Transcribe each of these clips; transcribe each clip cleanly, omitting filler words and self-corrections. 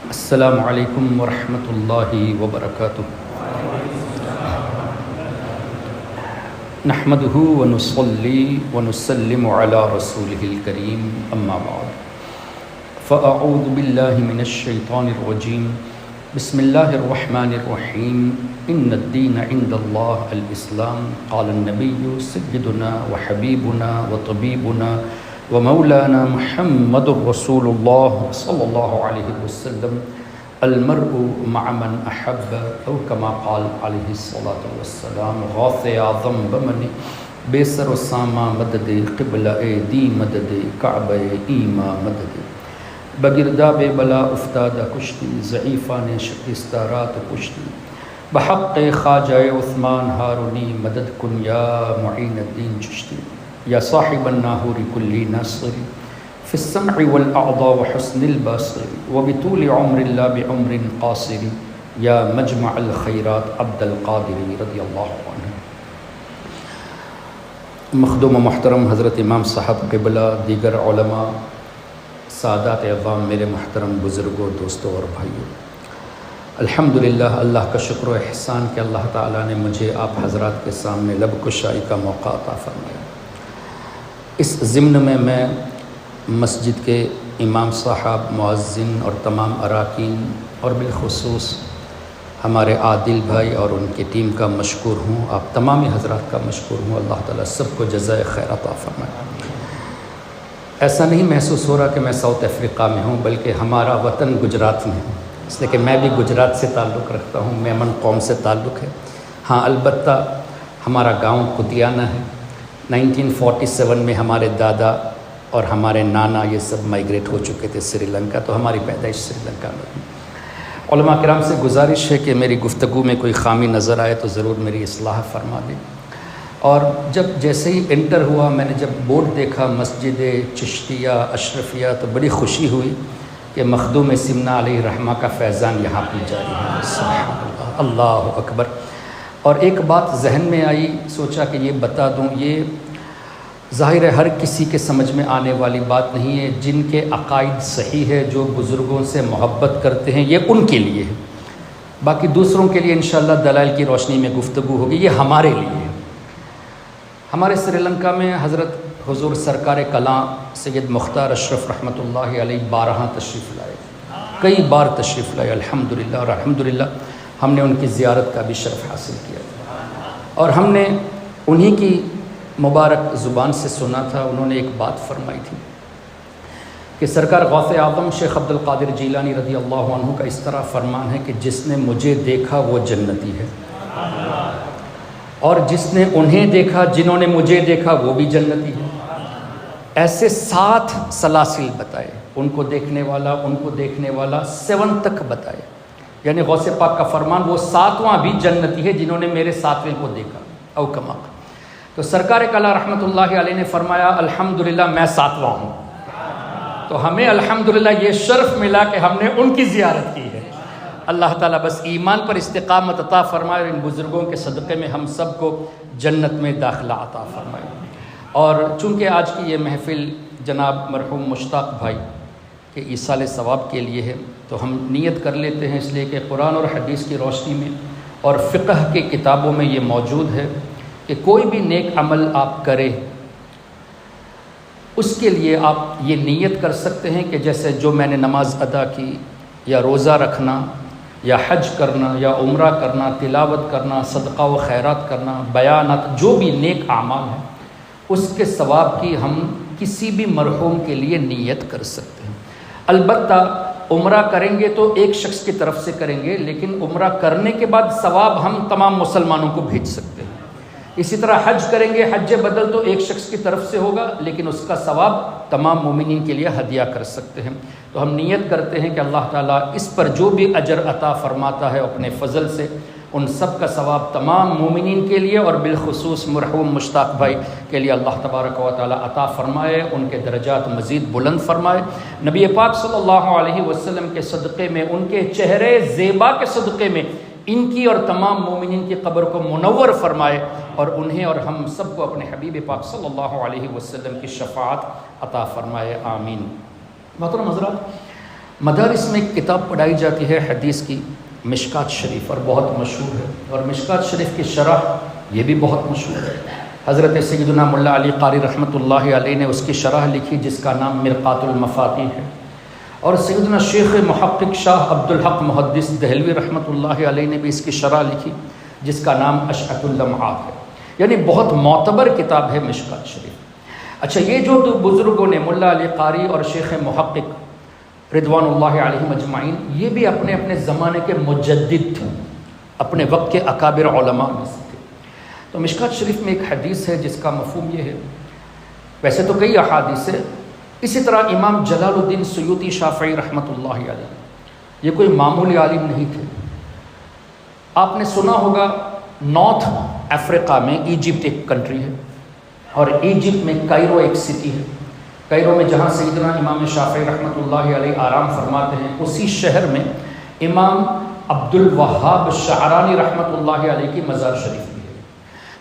السلام علیکم ورحمۃ اللہ وبرکاتہ۔ نحمده ونصلي ونسلم على رسوله الكريم اما بعد فاعوذ باللہ من الشیطان الرجیم بسم اللہ الرحمن الرحیم ان الدین عند اللہ الاسلام قال النبی سیدنا وحبیبنا وطبیبنا ومولانا محمد رسول اللہ صلی اللہ علیہ وسلم المرء مع من احب او کما قال علیہ الصلاۃ والسلام غوث اعظم بمن بے سر و ساما مدد قبلہ دی مدد کعبہ ایما مدد بگرداب بلا افتادہ کشتی ضعیفان شکستہ رات کشتی بحق خواجہ عثمان ہارونی مدد کن یا معین الدین چشتی یا صاحب الناہور کلی ناصر فی السمع والاعضاء وحسن البصر وبطول عمر لا بعمر قاصر یا مجمع الخیرات عبد القادر رضی اللہ عنہ۔ مخدوم و محترم حضرت امام صاحب قبلہ، دیگر علماء، سادات عوام، میرے محترم بزرگوں، دوستوں اور بھائیوں، الحمدللہ اللہ کا شکر و احسان کہ اللہ تعالیٰ نے مجھے آپ حضرات کے سامنے لب کشائی کا موقع عطا فرمایا۔ اس ضمن میں مسجد کے امام صاحب، مؤذن اور تمام اراکین اور بالخصوص ہمارے عادل بھائی اور ان کی ٹیم کا مشکور ہوں، آپ تمامی حضرات کا مشکور ہوں۔ اللہ تعالیٰ سب کو جزائے خیر عطا فرمائے۔ ایسا نہیں محسوس ہو رہا کہ میں ساؤتھ افریقہ میں ہوں، بلکہ ہمارا وطن گجرات میں ہے، اس لیے کہ میں بھی گجرات سے تعلق رکھتا ہوں، میمن قوم سے تعلق ہے۔ ہاں البتہ ہمارا گاؤں کتیانہ ہے۔ 1947 میں ہمارے دادا اور ہمارے نانا یہ سب مائیگریٹ ہو چکے تھے سری لنکا، تو ہماری پیدائش سری لنکا میں ہوئی۔ علماء کرام سے گزارش ہے کہ میری گفتگو میں کوئی خامی نظر آئے تو ضرور میری اصلاح فرما دیں۔ اور جیسے ہی انٹر ہوا، میں نے جب بورڈ دیکھا مسجد چشتیہ اشرفیہ، تو بڑی خوشی ہوئی کہ مخدوم سمنا علیہ رحمہ کا فیضان یہاں بھی جاری ہے۔ سبحان اللہ، اللہ اکبر۔ اور ایک بات ذہن میں آئی، سوچا کہ یہ بتا دوں، یہ ظاہر ہے ہر کسی کے سمجھ میں آنے والی بات نہیں ہے۔ جن کے عقائد صحیح ہے، جو بزرگوں سے محبت کرتے ہیں، یہ ان کے لیے ہے۔ باقی دوسروں کے لیے انشاءاللہ دلائل کی روشنی میں گفتگو ہوگی، یہ ہمارے لیے ہے۔ ہمارے سری لنکا میں حضرت حضور سرکار کلاں سید مختار اشرف رحمۃ اللہ علیہ بارہاں تشریف لائے، کئی بار تشریف لائے الحمدللہ، اور الحمدللہ ہم نے ان کی زیارت کا بھی شرف حاصل کیا، اور ہم نے انہی کی مبارک زبان سے سنا تھا۔ انہوں نے ایک بات فرمائی تھی کہ سرکار غوث اعظم شیخ عبد القادر جیلانی رضی اللہ عنہ کا اس طرح فرمان ہے کہ جس نے مجھے دیکھا وہ جنتی ہے، اور جس نے انہیں دیکھا، جنہوں نے مجھے دیکھا، وہ بھی جنتی ہے۔ ایسے 7 سلاسل بتائے، ان کو دیکھنے والا، ان کو دیکھنے والا، 7 تک بتائے، یعنی غوث پاک کا فرمان وہ 7واں بھی جنتی ہے جنہوں نے میرے 7ویں کو دیکھا او کما۔ تو سرکار کلا رحمۃ اللہ علیہ نے فرمایا الحمدللہ میں 7واں ہوں، تو ہمیں الحمدللہ یہ شرف ملا کہ ہم نے ان کی زیارت کی ہے۔ اللہ تعالیٰ بس ایمان پر استقامت عطا فرمائے، اور ان بزرگوں کے صدقے میں ہم سب کو جنت میں داخلہ عطا فرمائے۔ اور چونکہ آج کی یہ محفل جناب مرحوم مشتاق بھائی کے ایصال ثواب کے لیے ہے، تو ہم نیت کر لیتے ہیں، اس لیے کہ قرآن اور حدیث کی روشنی میں اور فقہ کی کتابوں میں یہ موجود ہے کہ کوئی بھی نیک عمل آپ کریں، اس کے لیے آپ یہ نیت کر سکتے ہیں کہ جیسے جو میں نے نماز ادا کی، یا روزہ رکھنا، یا حج کرنا، یا عمرہ کرنا، تلاوت کرنا، صدقہ و خیرات کرنا، بیانات، جو بھی نیک اعمال ہیں، اس کے ثواب کی ہم کسی بھی مرحوم کے لیے نیت کر سکتے ہیں۔ البتہ عمرہ کریں گے تو ایک شخص کی طرف سے کریں گے، لیکن عمرہ کرنے کے بعد ثواب ہم تمام مسلمانوں کو بھیج سکتے ہیں۔ اسی طرح حج کریں گے، حج بدل تو ایک شخص کی طرف سے ہوگا، لیکن اس کا ثواب تمام مومنین کے لیے ہدیہ کر سکتے ہیں۔ تو ہم نیت کرتے ہیں کہ اللہ تعالیٰ اس پر جو بھی اجر عطا فرماتا ہے اپنے فضل سے، ان سب کا ثواب تمام مومنین کے لیے اور بالخصوص مرحوم مشتاق بھائی کے لیے اللہ تبارک و تعالیٰ عطا فرمائے، ان کے درجات مزید بلند فرمائے، نبی پاک صلی اللہ علیہ وسلم کے صدقے میں، ان کے چہرے زیبا کے صدقے میں ان کی اور تمام مومنین کی قبر کو منور فرمائے، اور انہیں اور ہم سب کو اپنے حبیب پاک صلی اللہ علیہ وسلم کی شفاعت عطا فرمائے، آمین۔ محترم حضرات، مدارس میں ایک کتاب پڑھائی جاتی ہے حدیث کی، مشکات شریف، اور بہت مشہور ہے، اور مشکات شریف کی شرح یہ بھی بہت مشہور ہے۔ حضرت سیدنا ملا علی قاری رحمۃ اللہ علیہ نے اس کی شرح لکھی جس کا نام مرقات المفاتیح ہے، اور سیدنا شیخ محقق شاہ عبدالحق محدث دہلوی رحمۃ اللہ علیہ نے بھی اس کی شرح لکھی جس کا نام اشعۃ اللمعات ہے، یعنی بہت معتبر کتاب ہے مشکات شریف۔ اچھا، یہ جو دو بزرگوں نے ملا علی قاری اور شیخ محقق رضوان اللہ علیہم اجمعین، یہ بھی اپنے اپنے زمانے کے مجدد تھے، اپنے وقت کے اکابر علماء میں سے تھے۔ تو مشکات شریف میں ایک حدیث ہے جس کا مفہوم یہ ہے، ویسے تو کئی احادیث ہے، اسی طرح امام جلال الدین سیوطی شافعی رحمۃ اللہ علیہ یہ کوئی معمولی عالم نہیں تھے۔ آپ نے سنا ہوگا نارتھ افریقہ میں ایجپٹ ایک کنٹری ہے، اور ایجپٹ میں کائرو ایک سٹی ہے، کائرو میں جہاں سیدنا امام شافعی رحمۃ اللہ علیہ آرام فرماتے ہیں، اسی شہر میں امام عبد الوہاب شعرانی رحمۃ اللہ علیہ کی مزار شریف بھی ہے۔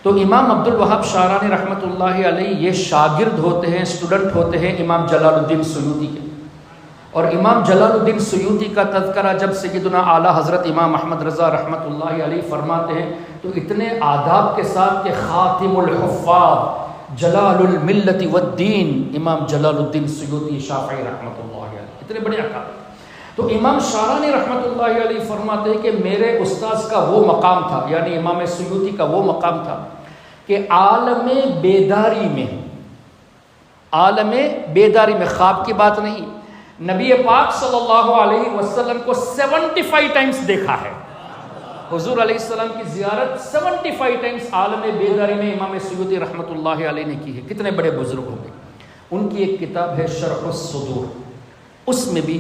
تو امام عبد الوہاب شعرانی رحمۃ اللہ علیہ یہ شاگرد ہوتے ہیں، اسٹوڈنٹ ہوتے ہیں امام جلال الدین سیوطی کے، اور امام جلال الدین سیوطی کا تذکرہ جب سیدنا اعلیٰ حضرت امام احمد رضا رحمۃ اللہ علیہ فرماتے ہیں تو اتنے آداب کے ساتھ کہ خاتم الحفاظ جلال الملت والدین امام جلال الدین سیوطی شافعی رحمۃ اللہ علیہ، اتنے بڑے اکابر۔ تو امام شعرانی رحمۃ اللہ علیہ فرماتے ہیں کہ میرے استاذ کا وہ مقام تھا، یعنی امام سیوطی کا وہ مقام تھا کہ عالم بیداری میں خواب کی بات نہیں، نبی پاک صلی اللہ علیہ وسلم کو 75 ٹائمز دیکھا ہے۔ حضور علیہ السلام کی زیارت 75 ٹائمز عالم بیداری میں امام سیوطی رحمۃ اللہ علیہ نے کی ہے۔ کتنے بڑے بزرگ ہوں گے۔ ان کی ایک کتاب ہے شرح الصدور، اس میں بھی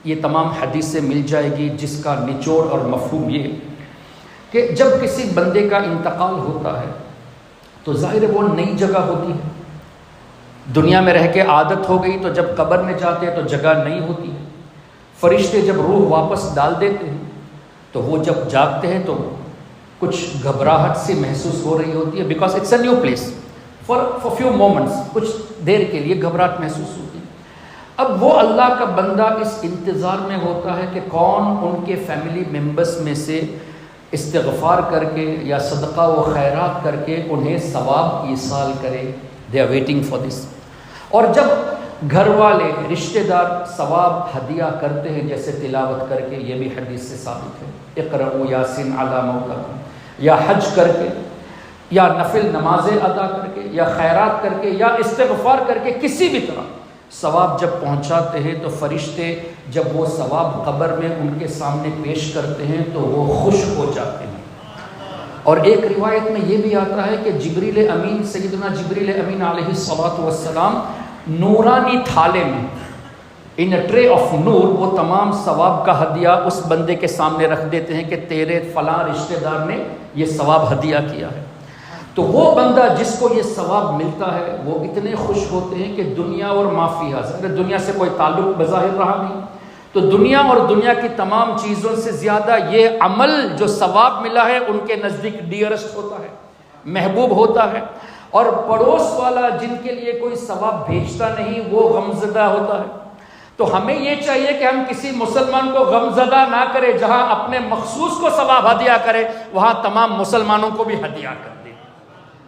یہ تمام حدیثیں مل جائے گی جس کا نچوڑ اور مفہوم یہ کہ جب کسی بندے کا انتقال ہوتا ہے تو ظاہر ہے وہ نئی جگہ ہوتی ہے، دنیا میں رہ کے عادت ہو گئی، تو جب قبر میں جاتے ہیں تو جگہ نہیں ہوتی ہے۔ فرشتے جب روح واپس ڈال دیتے ہیں تو وہ جب جاگتے ہیں تو کچھ گھبراہٹ سی محسوس ہو رہی ہوتی ہے، because it's a new place, for few moments, کچھ دیر کے لیے گھبراہٹ محسوس ہوتی ہے۔ اب وہ اللہ کا بندہ اس انتظار میں ہوتا ہے کہ کون ان کے فیملی ممبرس میں سے استغفار کر کے یا صدقہ و خیرات کر کے انہیں ثواب ایصال کرے، they are waiting for this. اور جب گھر والے رشتہ دار ثواب ہدیہ کرتے ہیں جیسے تلاوت کر کے، یہ بھی حدیث سے ثابت ہے، اقرؤوا یاسین علی موتاکم، یا حج کر کے، یا نفل نمازیں ادا کر کے، یا خیرات کر کے، یا استغفار کر کے، کسی بھی طرح ثواب جب پہنچاتے ہیں تو فرشتے جب وہ ثواب قبر میں ان کے سامنے پیش کرتے ہیں تو وہ خوش ہو جاتے ہیں۔ اور ایک روایت میں یہ بھی آتا ہے کہ جبریل امین، سیدنا جبریل امین علیہ الصلوۃ والسلام نورانی تھالے میں، ان اے ٹرے آف نور، وہ تمام ثواب کا ہدیہ اس بندے کے سامنے رکھ دیتے ہیں کہ تیرے فلاں رشتہ دار نے یہ ثواب ہدیہ کیا ہے۔ تو وہ بندہ جس کو یہ ثواب ملتا ہے وہ اتنے خوش ہوتے ہیں کہ دنیا اور ما فیہا، دنیا سے کوئی تعلق بظاہر رہا نہیں، تو دنیا اور دنیا کی تمام چیزوں سے زیادہ یہ عمل جو ثواب ملا ہے ان کے نزدیک ڈیئرسٹ ہوتا ہے، محبوب ہوتا ہے، اور پڑوس والا جن کے لیے کوئی ثواب بھیجتا نہیں وہ غمزدہ ہوتا ہے۔ تو ہمیں یہ چاہیے کہ ہم کسی مسلمان کو غمزدہ نہ کرے، جہاں اپنے مخصوص کو ثواب ہدیہ کرے وہاں تمام مسلمانوں کو بھی ہدیہ کر دے۔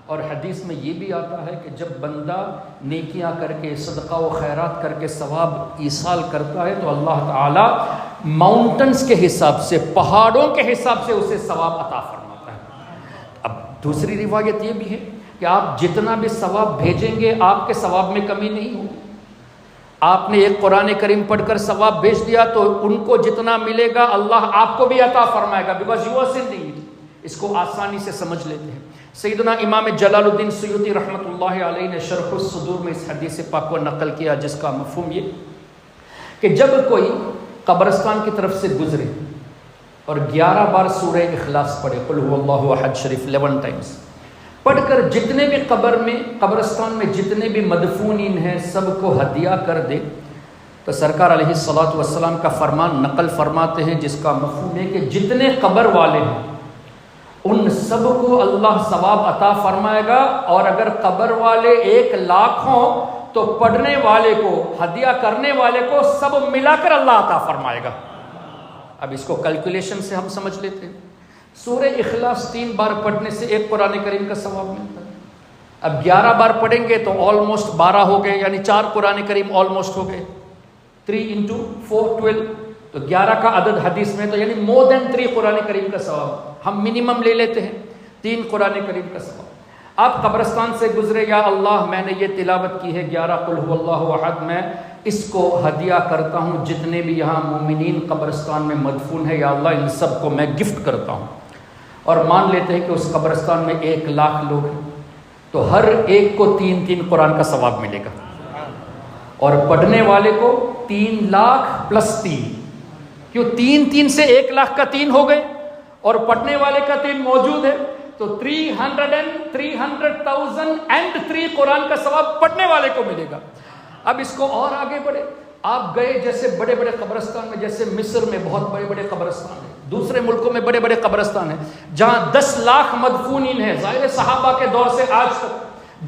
اور حدیث میں یہ بھی آتا ہے کہ جب بندہ نیکیاں کر کے، صدقہ و خیرات کر کے ثواب ایصال کرتا ہے تو اللہ تعالی ماؤنٹنز کے حساب سے، پہاڑوں کے حساب سے اسے ثواب عطا فرماتا ہے۔ اب دوسری روایت یہ بھی ہے کہ آپ جتنا بھی ثواب بھیجیں گے آپ کے ثواب میں کمی نہیں ہوگی۔ آپ نے ایک قرآن کریم پڑھ کر ثواب بھیج دیا تو ان کو جتنا ملے گا اللہ آپ کو بھی عطا فرمائے گا، because you are sending it. اس کو آسانی سے سمجھ لیتے ہیں۔ سیدنا امام جلال الدین سیوطی رحمۃ اللہ علیہ نے شرح الصدور میں اس حدیث پاک کو نقل کیا جس کا مفہوم یہ کہ جب کوئی قبرستان کی طرف سے گزرے اور 11 بار سورہ اخلاص پڑھے، قل هو اللہ احد شریف 11 ٹائمز پڑھ کر جتنے بھی قبرستان میں جتنے بھی مدفونین ہیں سب کو ہدیہ کر دے، تو سرکار علیہ الصلوۃ والسلام کا فرمان نقل فرماتے ہیں جس کا مفہوم ہے کہ جتنے قبر والے ہیں ان سب کو اللہ ثواب عطا فرمائے گا، اور اگر قبر والے 1 لاکھ ہوں تو تو پڑھنے والے کو، ہدیہ کرنے والے کو سب ملا کر اللہ عطا فرمائے گا۔ اب اس کو کیلکولیشن سے ہم سمجھ لیتے ہیں، سورہ اخلاص 3 بار پڑھنے سے ایک قرآن کریم کا ثواب ملتا ہے۔ اب 11 بار پڑھیں گے تو آلموسٹ 12 ہو گئے، یعنی 4 قرآن کریم آلموسٹ ہو گئے، 3 × 4 12، تو 11 کا عدد حدیث میں، تو یعنی مور دین 3 قرآن کریم کا ثواب ہم منیمم لے لیتے ہیں، 3 قرآن کریم کا ثواب۔ آپ قبرستان سے گزرے، یا اللہ میں نے یہ تلاوت کی ہے 11 قل هو اللہ احد، میں اس کو ہدیہ کرتا ہوں جتنے بھی یہاں مومنین قبرستان میں مدفون ہے، یا اللہ ان سب کو میں گفٹ کرتا ہوں، اور مان لیتے ہیں کہ اس قبرستان میں 1 لاکھ لوگ ہیں، تو ہر ایک کو 3 قرآن کا ثواب ملے گا، اور پڑھنے والے کو 3 لاکھ + 3، کیوں 3 سے 1 لاکھ کا 3 ہو گئے، اور پڑھنے والے کا 3 موجود ہے، تو 300,000 قرآن کا ثواب پڑھنے والے کو ملے گا۔ اب اس کو اور آگے بڑھے، آپ گئے جیسے بڑے بڑے قبرستان میں، جیسے مصر میں بہت بڑے بڑے قبرستان ہیں، دوسرے ملکوں میں بڑے بڑے قبرستان ہیں جہاں 10 لاکھ مدفونین ہیں، ظاہر صحابہ کے دور سے آج تک۔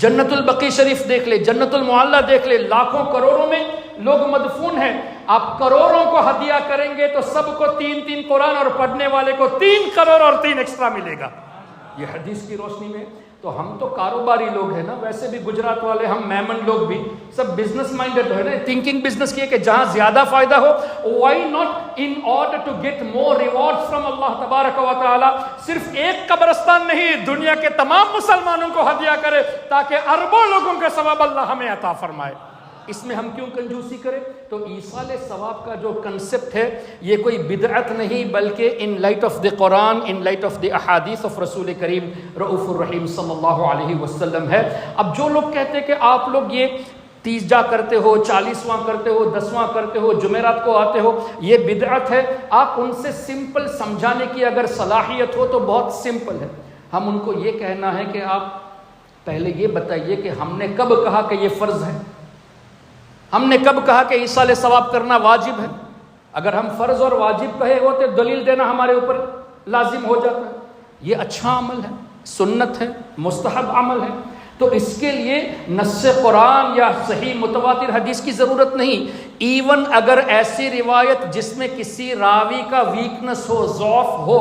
جنت البقیع شریف دیکھ لے، جنت المعلی دیکھ لے، لاکھوں کروڑوں میں لوگ مدفون ہیں، آپ کروڑوں کو ہدیہ کریں گے تو سب کو 3 قرآن، اور پڑھنے والے کو 3 کروڑ اور 3 ایکسٹرا ملے گا۔ یہ حدیث کی روشنی میں، تو ہم تو کاروباری لوگ ہیں نا، ویسے بھی گجرات والے ہم میمن لوگ بھی سب بزنس مائنڈڈ ہے نا، تھنکنگ بزنس کی ہے کہ جہاں زیادہ فائدہ ہو، why not in order to get more reward from اللہ تبارک و تعالی، صرف ایک قبرستان نہیں، دنیا کے تمام مسلمانوں کو ہدیہ کرے تاکہ اربوں لوگوں کا ثواب اللہ ہمیں عطا فرمائے۔ اس میں ہم کیوں کنجوسی کریں؟ تو ایصال ثواب کا جو کنسپٹ ہے یہ کوئی بدعت نہیں، بلکہ in light of the Quran, in light of the احادیث آف رسول کریم رؤوف الرحیم صلی اللہ علیہ وسلم ہے۔ اب جو لوگ کہتے ہیں کہ آپ لوگ یہ 30 کرتے ہو، 40واں کرتے ہو، 10واں کرتے ہو، جمعرات کو آتے ہو، یہ بدعت ہے، آپ ان سے سمپل سمجھانے کی اگر صلاحیت ہو تو بہت سمپل ہے۔ ہم ان کو یہ کہنا ہے کہ آپ پہلے یہ بتائیے کہ ہم نے کب کہا کہ یہ فرض ہے، ہم نے کب کہا کہ ایصال ثواب کرنا واجب ہے؟ اگر ہم فرض اور واجب کہے ہوتے دلیل دینا ہمارے اوپر لازم ہو جاتا ہے۔ یہ اچھا عمل ہے، سنت ہے، مستحب عمل ہے، تو اس کے لیے نص قرآن یا صحیح متواتر حدیث کی ضرورت نہیں۔ ایون اگر ایسی روایت جس میں کسی راوی کا ویکنس ہو، ضعف ہو،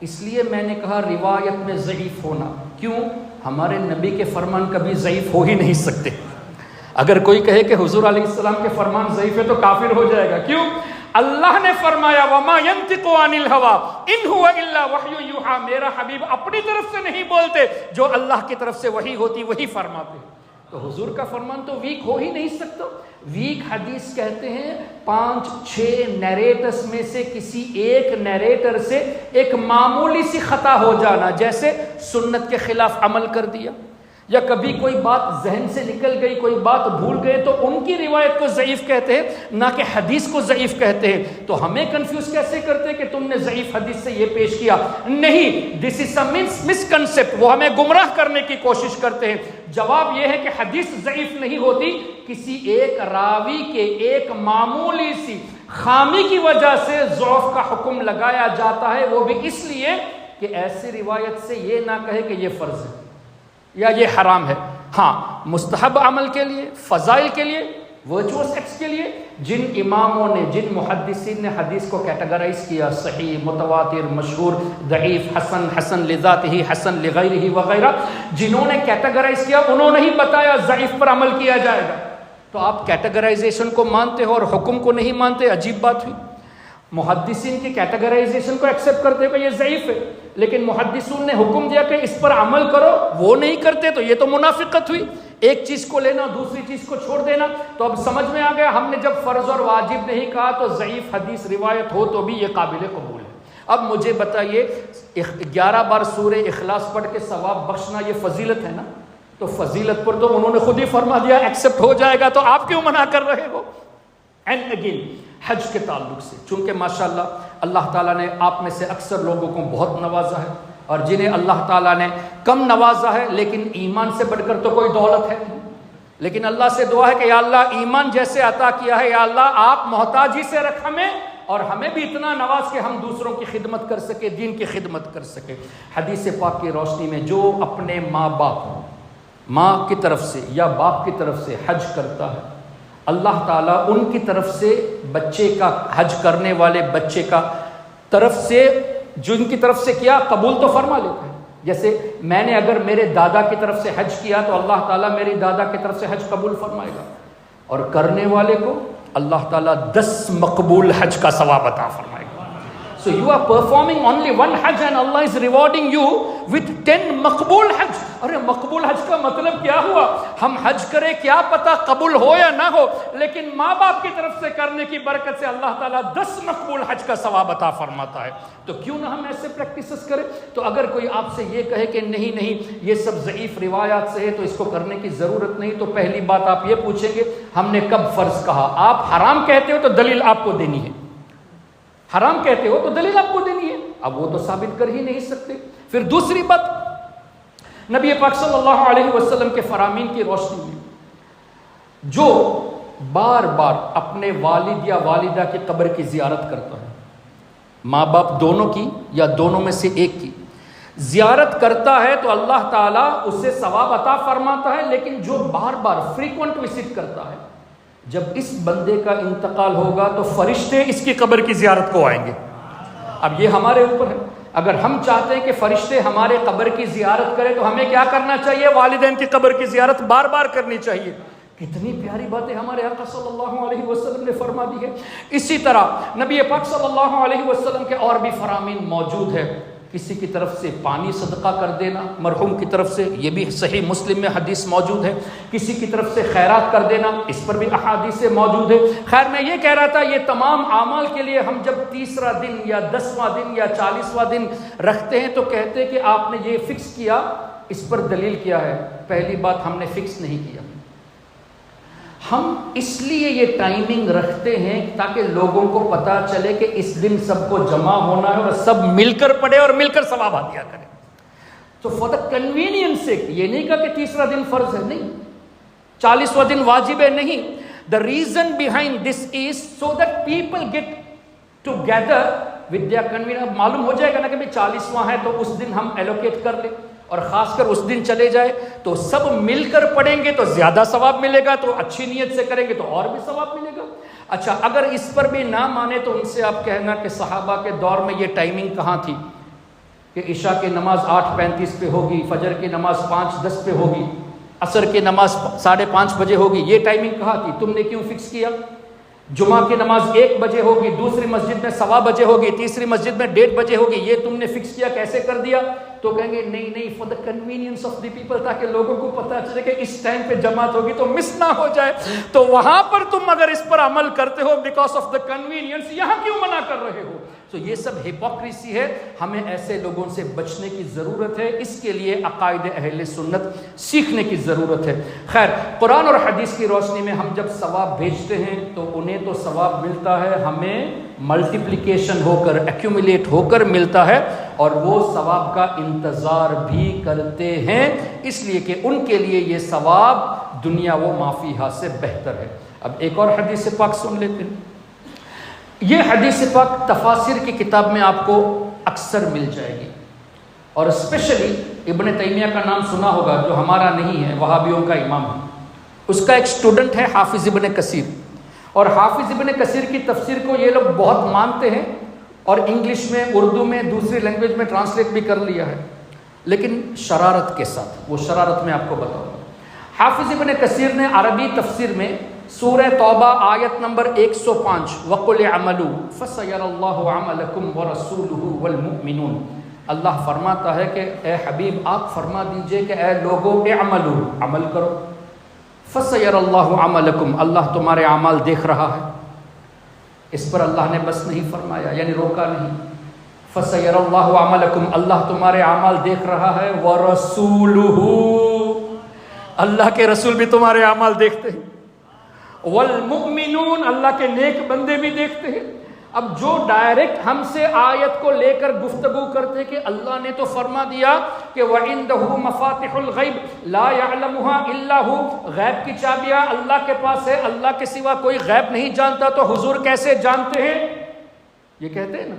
اس لیے میں نے کہا روایت میں ضعیف ہونا، کیوں؟ ہمارے نبی کے فرمان کبھی ضعیف ہو ہی نہیں سکتے۔ اگر کوئی کہے کہ حضور علیہ السلام کے فرمان ضعیف ہے تو کافر ہو جائے گا، کیوں؟ اللہ نے فرمایا وَمَا يَنْتِقُ عَنِ الْهَوَىٰ إِنْ هُوَ إِلَّا وَحْيٌ يُوحَىٰ، میرا حبیب اپنی طرف سے نہیں بولتے، جو اللہ کی طرف سے وحی ہوتی وہی فرماتے۔ تو حضور کا فرمان تو ویک ہو ہی نہیں سکتا۔ ویک حدیث کہتے ہیں 5-6 نیریٹرز میں سے کسی ایک نیریٹر سے ایک معمولی سی خطا ہو جانا، جیسے سنت کے خلاف عمل کر دیا، یا کبھی کوئی بات ذہن سے نکل گئی، کوئی بات بھول گئے، تو ان کی روایت کو ضعیف کہتے ہیں، نہ کہ حدیث کو ضعیف کہتے ہیں۔ تو ہمیں کنفیوز کیسے کرتے ہیں کہ تم نے ضعیف حدیث سے یہ پیش کیا؟ نہیں، دس از اے مسکنسیپٹ، وہ ہمیں گمراہ کرنے کی کوشش کرتے ہیں۔ جواب یہ ہے کہ حدیث ضعیف نہیں ہوتی، کسی ایک راوی کے ایک معمولی سی خامی کی وجہ سے ضعف کا حکم لگایا جاتا ہے، وہ بھی اس لیے کہ ایسی روایت سے یہ نہ کہے کہ یہ فرض ہے یا یہ حرام ہے۔ ہاں، مستحب عمل کے لیے، فضائل کے لیے، ورچوس ایکٹس کے لیے، جن اماموں نے، جن محدثین نے حدیث کو کیٹیگرائز کیا، صحیح، متواتر، مشہور، ضعیف، حسن، حسن لذاتہ، حسن لغیرہ وغیرہ، جنہوں نے کیٹیگرائز کیا انہوں نے ہی بتایا ضعیف پر عمل کیا جائے گا۔ تو آپ کیٹیگرائزیشن کو مانتے ہو اور حکم کو نہیں مانتے، عجیب بات ہوئی۔ محدثین کی کیٹیگرائزیشن کو ایکسیپٹ کرتے کہ یہ ضعیف ہے، لیکن محدثون نے حکم دیا کہ اس پر عمل کرو، وہ نہیں کرتے، تو یہ تو منافقت ہوئی۔ ایک چیز کو لینا، دوسری چیز کو چھوڑ دینا۔ تو اب سمجھ میں آ گیا، ہم نے جب فرض اور واجب نہیں کہا تو ضعیف حدیث روایت ہو تو بھی یہ قابل قبول ہے۔ اب مجھے بتائیے، 11 بار سورہ اخلاص پڑھ کے ثواب بخشنا یہ فضیلت ہے نا، تو فضیلت پر تو انہوں نے خود ہی فرما دیا ایکسیپٹ ہو جائے گا، تو آپ کیوں منع کر رہے ہو؟ اینڈ اگین حج کے تعلق سے، چونکہ ماشاءاللہ اللہ تعالیٰ نے آپ میں سے اکثر لوگوں کو بہت نوازا ہے، اور جنہیں اللہ تعالیٰ نے کم نوازا ہے لیکن ایمان سے بڑھ کر تو کوئی دولت ہے نہیں، لیکن اللہ سے دعا ہے کہ یا اللہ ایمان جیسے عطا کیا ہے، یا اللہ آپ محتاجی سے رکھ ہمیں، اور ہمیں بھی اتنا نواز کہ ہم دوسروں کی خدمت کر سکے، دین کی خدمت کر سکے۔ حدیث پاک کی روشنی میں جو اپنے ماں باپ ماں کی طرف سے یا باپ کی طرف سے حج کرتا ہے، اللہ تعالیٰ ان کی طرف سے بچے کا، حج کرنے والے بچے کا طرف سے جو ان کی طرف سے کیا قبول تو فرما لیتا ہے۔ جیسے میں نے اگر میرے دادا کی طرف سے حج کیا تو اللہ تعالیٰ میری دادا کی طرف سے حج قبول فرمائے گا، اور کرنے والے کو اللہ تعالیٰ 10 مقبول حج کا ثواب عطا فرمائے گا۔ So you are performing only one Hajj and Allah is rewarding you with 10 مقبول حج۔ ارے مقبول حج کا مطلب کیا ہوا؟ ہم حج کریں کیا پتہ قبول ہو یا نہ ہو، لیکن ماں باپ کی طرف سے کرنے کی برکت سے اللہ تعالیٰ 10 مقبول حج کا ثواب عطا فرماتا ہے۔ تو کیوں نہ ہم ایسے پریکٹسز کریں؟ تو اگر کوئی آپ سے یہ کہے کہ نہیں یہ سب ضعیف روایات سے ہے تو اس کو کرنے کی ضرورت نہیں، تو پہلی بات آپ یہ پوچھیں گے ہم نے کب فرض کہا؟ آپ حرام کہتے ہو تو دلیل آپ کو دینی ہے، حرام کہتے ہو تو دلیل آپ کو دینی ہے، اب وہ تو ثابت کر ہی نہیں سکتے۔ پھر دوسری بات، نبی پاک صلی اللہ علیہ وسلم کے فرامین کی روشنی میں جو بار بار اپنے والد یا والدہ کی قبر کی زیارت کرتا ہے، ماں باپ دونوں کی یا دونوں میں سے ایک کی زیارت کرتا ہے تو اللہ تعالیٰ اسے ثواب عطا فرماتا ہے، لیکن جو بار بار فریکوینٹ وزٹ کرتا ہے، جب اس بندے کا انتقال ہوگا تو فرشتے اس کی قبر کی زیارت کو آئیں گے۔ اب یہ ہمارے اوپر ہے، اگر ہم چاہتے ہیں کہ فرشتے ہمارے قبر کی زیارت کریں تو ہمیں کیا کرنا چاہیے؟ والدین کی قبر کی زیارت بار بار کرنی چاہیے۔ کتنی پیاری باتیں ہمارے آقا صلی اللہ علیہ وسلم نے فرما دی ہے۔ اسی طرح نبی پاک صلی اللہ علیہ وسلم کے اور بھی فرامین موجود ہے، کسی کی طرف سے پانی صدقہ کر دینا مرحوم کی طرف سے، یہ بھی صحیح مسلم میں حدیث موجود ہے، کسی کی طرف سے خیرات کر دینا، اس پر بھی احادیث موجود ہے۔ خیر میں یہ کہہ رہا تھا یہ تمام اعمال کے لیے ہم جب 30واں دن یا 10واں دن یا 40واں دن رکھتے ہیں تو کہتے ہیں کہ آپ نے یہ فکس کیا، اس پر دلیل کیا ہے؟ پہلی بات ہم نے فکس نہیں کیا، ہم اس لیے یہ ٹائمنگ رکھتے ہیں تاکہ لوگوں کو پتہ چلے کہ اس دن سب کو جمع ہونا ہے اور سب مل کر پڑھے اور مل کر ثواب دیا کریں۔ تو فار دا کنوینئنس سے یہ نہیں کہا کہ 30واں دن فرض ہے، نہیں، 40واں دن واجب ہے، نہیں۔ The reason behind this is so that people get together with their convenience. معلوم ہو جائے گا نا کہ بھائی 40واں ہے تو اس دن ہم ایلوکیٹ کر لیں، اور خاص کر اس دن چلے جائے تو سب مل کر پڑھیں گے تو زیادہ ثواب ملے گا، تو اچھی نیت سے کریں گے تو اور بھی ثواب ملے گا۔ اچھا اگر اس پر بھی نہ مانے تو ان سے آپ کہنا کہ صحابہ کے دور میں یہ ٹائمنگ کہاں تھی کہ عشاء کی نماز 8:35 پہ ہوگی، فجر کی نماز 5:10 پہ ہوگی، عصر کی نماز 5:30 بجے ہوگی، یہ ٹائمنگ کہاں تھی؟ تم نے کیوں فکس کیا؟ جمعہ کی نماز 1 بجے ہوگی، دوسری مسجد میں 1:15 بجے ہوگی، تیسری مسجد میں 1:30 بجے ہوگی، یہ تم نے فکس کیا، کیسے کر دیا؟ تو کہیں گے نہیں for the convenience of the people, تاکہ لوگوں کو پتہ چلے کہ اس ٹائم پہ جماعت ہوگی تو مس نہ ہو جائے۔ تو وہاں پر تم اگر اس پر عمل کرتے ہو بیکاز آف دا کنوینئنس، یہاں کیوں منع کر رہے ہو؟ تو یہ سب ہپوکریسی ہے، ہمیں ایسے لوگوں سے بچنے کی ضرورت ہے، اس کے لیے عقائد اہل سنت سیکھنے کی ضرورت ہے۔ خیر قرآن اور حدیث کی روشنی میں ہم جب ثواب بھیجتے ہیں تو انہیں تو ثواب ملتا ہے، ہمیں ملٹیپلیکیشن ہو کر ایکیومولیٹ ہو کر ملتا ہے، اور وہ ثواب کا انتظار بھی کرتے ہیں، اس لیے کہ ان کے لیے یہ ثواب دنیا و ما فیہا سے بہتر ہے۔ اب ایک اور حدیث پاک سن لیتے ہیں۔ یہ حدیث پاک تفاسیر کی کتاب میں آپ کو اکثر مل جائے گی، اور اسپیشلی ابن تیمیہ کا نام سنا ہوگا جو ہمارا نہیں ہے، وہابیوں کا امام ہے، اس کا ایک سٹوڈنٹ ہے حافظ ابن کثیر، اور حافظ ابن کثیر کی تفسیر کو یہ لوگ بہت مانتے ہیں، اور انگلش میں، اردو میں، دوسری لینگویج میں ٹرانسلیٹ بھی کر لیا ہے، لیکن شرارت کے ساتھ۔ وہ شرارت میں آپ کو بتاؤں گا۔ حافظ ابن کثیر نے عربی تفسیر میں سورہ توبہ آیت نمبر 105 وَقُلِ عَمَلُوا فَسَيَرَ اللَّهُ عَمَلَكُمْ وَرَسُولُهُ وَالْمُؤْمِنُونَ، اللہ فرماتا ہے کہ اے حبیب آپ فرما دیجئے کہ اے لوگوں اعملوا، عمل کرو، فَسَيَرَ اللَّهُ عَمَلَكُمْ، اللہ تمہارے اعمال دیکھ رہا ہے۔ اس پر اللہ نے بس نہیں فرمایا، یعنی روکا نہیں، فَسَيَرَ اللَّهُ عَمَلَكُمْ، اللہ تمہارے اعمال دیکھ رہا ہے، وَرَسُولُهُ، اللہ کے رسول بھی تمہارے اعمال دیکھتے ہیں، والمؤمنون، اللہ کے نیک بندے بھی دیکھتے ہیں۔ اب جو ڈائریکٹ ہم سے آیت کو لے کر گفتگو کرتے کہ اللہ نے تو فرما دیا کہ وَعِندَهُ مَفَاتِحُ الْغَيْبِ لَا يَعْلَمُهَا إِلَّا هُوَ، غیب کی چابیاں اللہ کے پاس ہے، اللہ کے سوا کوئی غیب نہیں جانتا، تو حضور کیسے جانتے ہیں؟ یہ کہتے ہیں نا،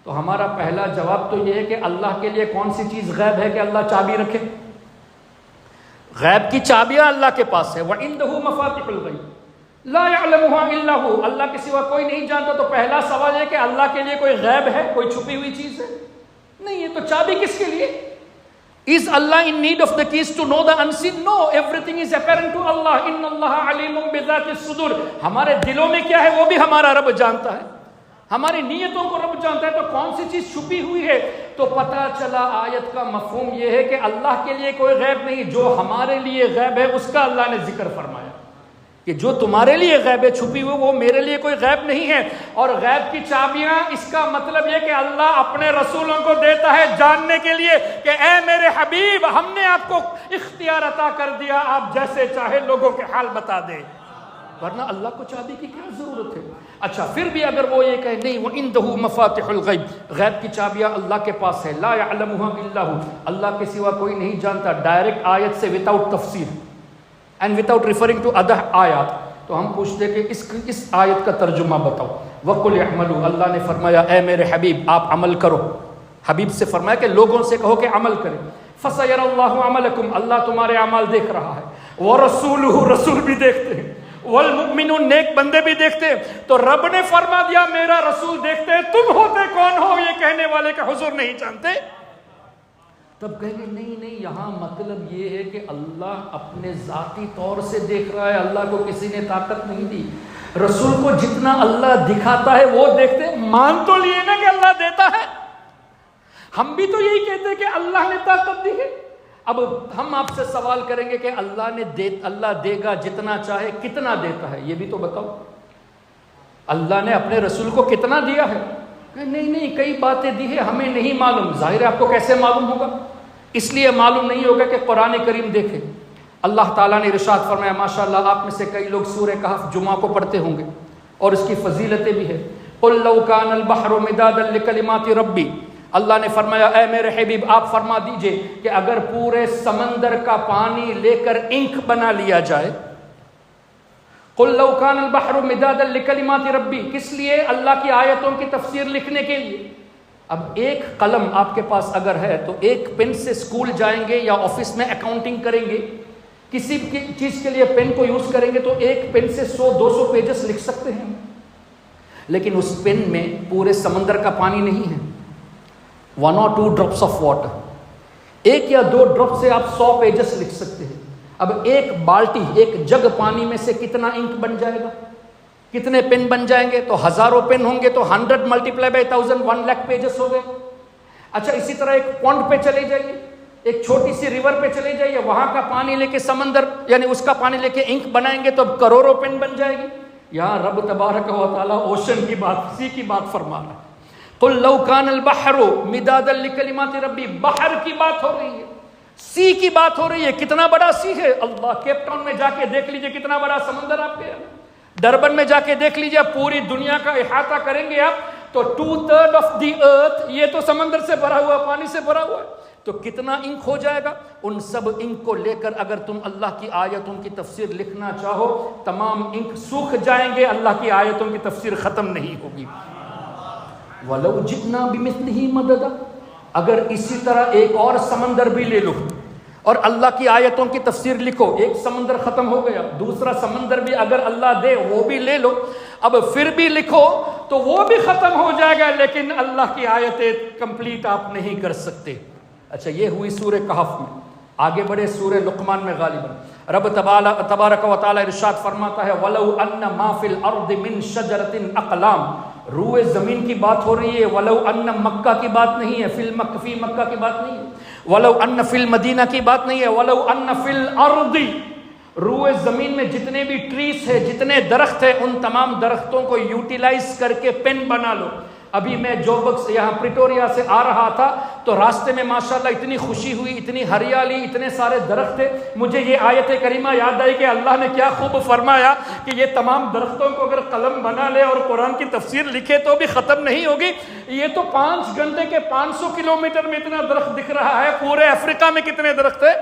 تو ہمارا پہلا جواب تو یہ ہے کہ اللہ کے لیے کون سی چیز غیب ہے کہ اللہ چابی رکھے؟ غیب کی چابیاں اللہ کے پاس ہے. وَعِندَهُ مَفَاتِحُ الْغَيْبِ لَا يَعْلَمُهَا إِلَّا هُوَ, اللہ کے سوا کوئی نہیں جانتا. تو پہلا سوال ہے کہ اللہ کے لیے کوئی غیب ہے, کوئی چھپی ہوئی چیز ہے؟ نہیں ہے. تو چابی کس کے لیے؟ Is Allah in need of the keys to know the unseen? No, everything is apparent to Allah. إِنَّ اللَّهَ عَلِيمٌ بِذَاتِ الصُّدُورِ. ہمارے دلوں میں کیا ہے وہ بھی ہمارا رب جانتا ہے, ہماری نیتوں کو رب جانتا ہے. تو کون سی چیز چھپی ہوئی ہے؟ تو پتہ چلا آیت کا مفہوم یہ ہے کہ اللہ کے لیے کوئی غیب نہیں. جو ہمارے لیے غیب ہے اس کا اللہ نے ذکر فرمایا کہ جو تمہارے لیے غیب ہے چھپی ہوئی, وہ میرے لیے کوئی غیب نہیں ہے. اور غیب کی چابیاں, اس کا مطلب یہ کہ اللہ اپنے رسولوں کو دیتا ہے جاننے کے لیے کہ اے میرے حبیب, ہم نے آپ کو اختیار عطا کر دیا, آپ جیسے چاہے لوگوں کے حال بتا دیں. ورنہ اللہ کو چابی کی کیا ضرورت ہے؟ اچھا, پھر بھی اگر وہ یہ کہے نہیں, وَعِندَهُ مَفَاتِحُ الْغَيْبِ, غیب کی چابیاں اللہ کے پاس ہے. لَا يَعْلَمُهَا إِلَّا هُوَ, اللہ کے سوا کوئی نہیں جانتا. ڈائریکٹ آیت سے وداؤٹ تفسیر and without referring to other آیات, تو ہم پوچھتے کہ اس آیت کا ترجمہ بتاؤ. وَقُلْ اعْمَلُوا, اللہ نے فرمایا اے میرے حبیب آپ عمل کرو. حبیب سے فرمایا کہ لوگوں سے کہو کہ عمل کریں. فَسَيَرَى اللَّهُ عَمَلَكُمْ, اللہ تمہارے اعمال دیکھ رہا ہے. وَرَسُولُهُ, رسول بھی دیکھتے ہیں. وَالْمُؤْمِنُونَ, نیک بندے بھی دیکھتے ہیں. تو رب نے فرما دیا میرا رسول دیکھتے ہیں, تم ہوتے کون ہو یہ کہنے والے کہ حضور نہیں جانتے؟ تب کہیں گے نہیں نہیں, یہاں مطلب یہ ہے کہ اللہ اپنے ذاتی طور سے دیکھ رہا ہے, اللہ کو کسی نے طاقت نہیں دی. رسول کو جتنا اللہ دکھاتا ہے وہ دیکھتے ہیں. مان تو لیے نا کہ اللہ دیتا ہے, ہم بھی تو یہی کہتے ہیں کہ اللہ نے طاقت دی ہے. اب ہم آپ سے سوال کریں گے کہ اللہ دے گا جتنا چاہے, کتنا دیتا ہے یہ بھی تو بتاؤ. اللہ نے اپنے رسول کو کتنا دیا ہے؟ نہیں نہیں, کئی باتیں دی ہے, ہمیں نہیں معلوم. ظاہر ہے آپ کو کیسے معلوم ہوگا؟ اس لیے معلوم نہیں ہوگا کہ قرآن کریم دیکھیں. اللہ تعالیٰ نے ارشاد فرمایا, ماشاءاللہ آپ میں سے کئی لوگ سورہ کہف جمعہ کو پڑھتے ہوں گے اور اس کی فضیلتیں بھی ہے. قُلْ لَوْ كَانَ الْبَحْرُ مِدَادًا لِكَلِمَاتِ رَبِّي, اللہ نے فرمایا اے میرے حبیب آپ فرما دیجئے کہ اگر پورے سمندر کا پانی لے کر انک بنا لیا جائے. قُلْ لَوْ كَانَ الْبَحْرُ مِدَادًا لِكَلِمَاتِ رَبِّي, کس لیے؟ اللہ کی آیتوں کی تفسیر لکھنے کے لیے. اب ایک قلم آپ کے پاس اگر ہے تو ایک پن سے اسکول جائیں گے یا آفس میں اکاؤنٹنگ کریں گے, کسی چیز کے لیے پن کو یوز کریں گے تو ایک پن سے 100-200 پیجز لکھ سکتے ہیں. لیکن اس پن میں پورے سمندر کا پانی نہیں ہے. 1 or 2 drops of water, 1 یا 2 ڈراپ سے آپ 100 پیجز لکھ سکتے ہیں. اب ایک بالٹی, ایک جگ پانی میں سے کتنا انک بن جائے گا؟ کتنے پن بن جائیں گے؟ تو ہزاروں پن ہوں گے, تو 100 ملٹیپلائی بائی 1000, 1 لاکھ پیجز ہو گئے. اچھا, اسی طرح ایک پونڈ پہ چلے جائیے, ایک چھوٹی سی ریور پہ چلے جائیے, وہاں کا پانی لے کے سمندر یعنی اس کا پانی لے کے انک بنائیں گے تو اب کروڑوں پن بن جائے گی. یہاں رب تبارک و تعالیٰ اوشن کی بات, سی کی بات فرما رہا ہے. قُلْ لَوْ كَانَ الْبَحْرُ مِدَادًا لِكَلِمَاتِ رَبِّي, بحر کی بات ہو رہی ہے, سی کی بات ہو رہی ہے. کتنا بڑا سی ہے اللہ, کیپ ٹاؤن میں جا کے دیکھ لیجئے کتنا بڑا سمندر آپ کے, ڈربن میں جا کے دیکھ لیجئے, پوری دنیا کا احاطہ کریں گے آپ تو 2/3 آف دی ارتھ یہ تو سمندر سے بھرا ہوا, پانی سے بھرا ہوا ہے. تو کتنا انک ہو جائے گا؟ ان سب انک کو لے کر اگر تم اللہ کی آیتوں کی تفسیر لکھنا چاہو, تمام انک سوکھ جائیں گے, اللہ کی آیتوں کی تفسیر ختم نہیں ہوگی. وَلَوْ جِئْنَا بِمِثْلِهِ مَدَدًا, اگر اسی طرح ایک اور سمندر بھی لے لو اور اللہ کی آیتوں کی تفسیر لکھو, ایک سمندر ختم ہو گیا, دوسرا سمندر بھی اگر اللہ دے وہ بھی لے لو, اب پھر بھی لکھو تو وہ بھی ختم ہو جائے گا, لیکن اللہ کی آیتیں کمپلیٹ آپ نہیں کر سکتے. اچھا, یہ ہوئی سورہ کہف میں. آگے بڑھے سورہ لقمان میں. غالباً رب تبارک و تعالی ارشاد فرماتا ہے وَلَوْ أَنَّ مَا فِي الْأَرْضِ مِنْ شَجَرَةٍ أَقْلَامٍ, روئے زمین کی بات ہو رہی ہے. وَلَوْ أَنَّ مکہ کی بات نہیں ہے, فی مکہ کی بات نہیں ہے. وَلَوْ أَنَّ فِي الْمَدِینہ کی بات نہیں ہے. وَلَوْ أَنَّ فِي الْأَرْضِ, روئے زمین میں جتنے بھی ٹریز ہے, جتنے درخت ہیں, ان تمام درختوں کو یوٹیلائز کر کے پین بنا لو. ابھی میں جوبک سے یہاں پریٹوریا سے آ رہا تھا تو راستے میں ماشاءاللہ اتنی خوشی ہوئی, اتنی ہریالی, اتنے سارے درخت تھے. مجھے یہ آیت کریمہ یاد آئی کہ اللہ نے کیا خوب فرمایا کہ یہ تمام درختوں کو اگر قلم بنا لے اور قرآن کی تفسیر لکھے تو بھی ختم نہیں ہوگی. یہ تو 5 گھنٹے کے 500 کلومیٹر میں اتنا درخت دکھ رہا ہے. پورے افریقہ میں کتنے درخت ہیں,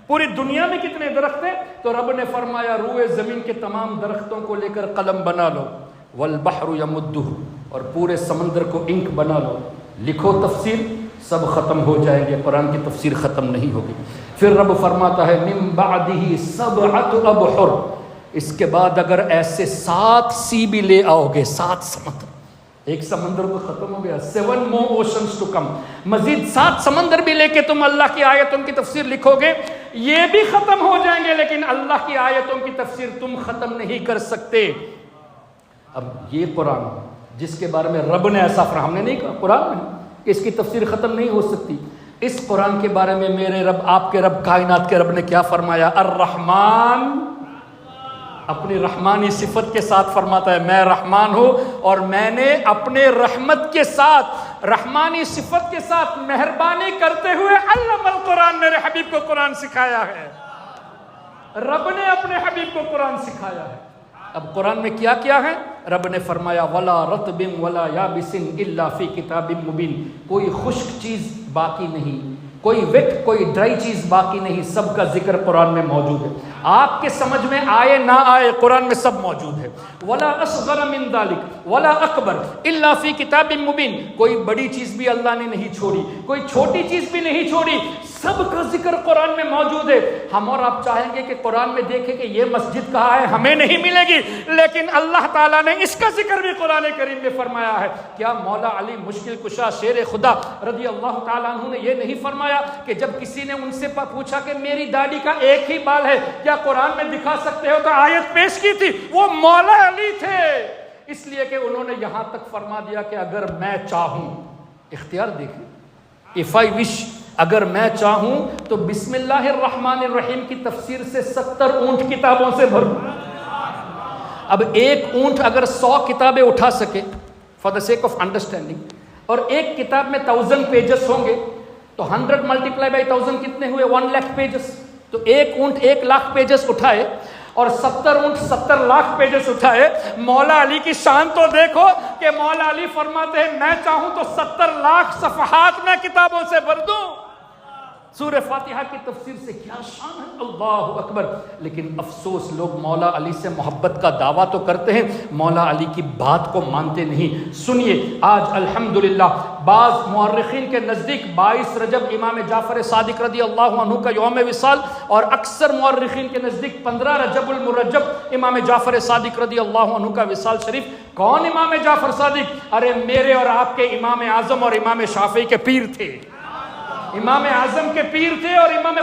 پوری دنیا میں کتنے درخت ہیں. تو رب نے فرمایا روئے زمین کے تمام درختوں کو لے کر قلم بنا لو. والبحر یمدہ, اور پورے سمندر کو انک بنا لو, لکھو تفسیر. سب ختم ہو جائیں گے، قرآن کی تفسیر ختم نہیں ہوگی۔ پھر رب فرماتا ہے من بعدہ سبعۃ ابحر، اس کے بعد اگر ایسے 7 سی بھی لے آؤ گے، 7 سمندر، ایک سمندر تو ختم ہو گیا، 7 more oceans to come، مزید 7 سمندر بھی لے کے تم اللہ کی آیتوں کی تفسیر لکھو گے، یہ بھی ختم ہو جائیں گے، لیکن اللہ کی آیتوں کی تفسیر تم ختم نہیں کر سکتے۔ اب یہ قرآن جس کے بارے میں رب نے ایسا ہم نے نہیں کہا قرآن میں کہ اس کی تفسیر ختم نہیں ہو سکتی، اس قرآن کے بارے میں میرے رب، آپ کے رب، کائنات کے رب نے کیا فرمایا؟ الرحمن، اپنی رحمانی صفت کے ساتھ فرماتا ہے میں رحمان ہوں، اور میں نے اپنے رحمت کے ساتھ، رحمانی صفت کے ساتھ مہربانی کرتے ہوئے علم القرآن، میرے حبیب کو قرآن سکھایا ہے۔ رب نے اپنے حبیب کو قرآن سکھایا ہے۔ اب قرآن میں کیا کیا ہے؟ رب نے فرمایا وَلَا رَطْبٍ وَلَا يَابِسٍ إِلَّا فِي كِتَابٍ مُبِينٍ، کوئی خشک چیز باقی نہیں، کوئی ویٹ، کوئی ڈرائی چیز باقی نہیں، سب کا ذکر قرآن میں موجود ہے۔ آپ کے سمجھ میں آئے نہ آئے، قرآن میں سب موجود ہے۔ وَلَا أَصْغَرَ مِن ذَلِكَ وَلَا أَكْبَرَ إِلَّا فِي كِتَابٍ مُبِينٍ، کوئی بڑی چیز بھی اللہ نے نہیں چھوڑی، کوئی چھوٹی چیز بھی نہیں چھوڑی، سب کا ذکر قرآن میں موجود ہے۔ ہم اور آپ چاہیں گے کہ قرآن میں دیکھیں کہ یہ مسجد کہاں ہے، ہمیں نہیں ملے گی، لیکن اللہ تعالیٰ نے اس کا ذکر بھی قرآن کریم میں فرمایا ہے۔ کیا مولا علی مشکل کشا شیر خدا رضی اللہ تعالیٰ عنہ نے یہ نہیں فرمایا کہ جب کسی نے ان سے پوچھا کہ میری داڑھی کا ایک ہی بال ہے، کیا قرآن میں دکھا سکتے ہو؟ تو آیت پیش کی تھی، وہ مولا علی تھے، اس لیے کہ انہوں نے یہاں تک فرما دیا کہ اگر میں چاہوں، اختیار دیکھیں، if I wish، اگر میں چاہوں تو بسم اللہ الرحمن الرحیم کی تفسیر سے 70 اونٹ کتابوں سے بھر دوں۔ اب ایک اونٹ اگر 100 کتابیں اٹھا سکے for the sake of understanding، اور ایک کتاب میں 1000 پیجز ہوں گے تو 100 ملٹیپلائی بائی 1000 کتنے ہوئے؟ 1 لاکھ پیجز۔ تو ایک اونٹ 1 لاکھ پیجز اٹھائے اور 70 اونٹ 70 لاکھ پیجز اٹھائے، مولا علی کی شان تو دیکھو کہ مولا علی فرماتے ہیں میں چاہوں تو 70 لاکھ صفحات میں کتابوں سے بھر دوں۔ سورہ فاتحہ کی تفسیر سے کیا شان ہے، اللہ اکبر۔ لیکن افسوس، لوگ مولا علی سے محبت کا دعویٰ تو کرتے ہیں، مولا علی کی بات کو مانتے نہیں۔ سنیے، آج الحمدللہ بعض مورخین کے نزدیک 22 رجب امام جعفر صادق رضی اللہ عنہ کا یوم وصال، اور اکثر مورخین کے نزدیک 15 رجب المرجب امام جعفر صادق رضی اللہ عنہ کا وصال شریف۔ کون امام جعفر صادق؟ ارے میرے اور آپ کے امام اعظم اور امام شافعی کے پیر تھے، امام اعظم کے پیر تھے، اور امام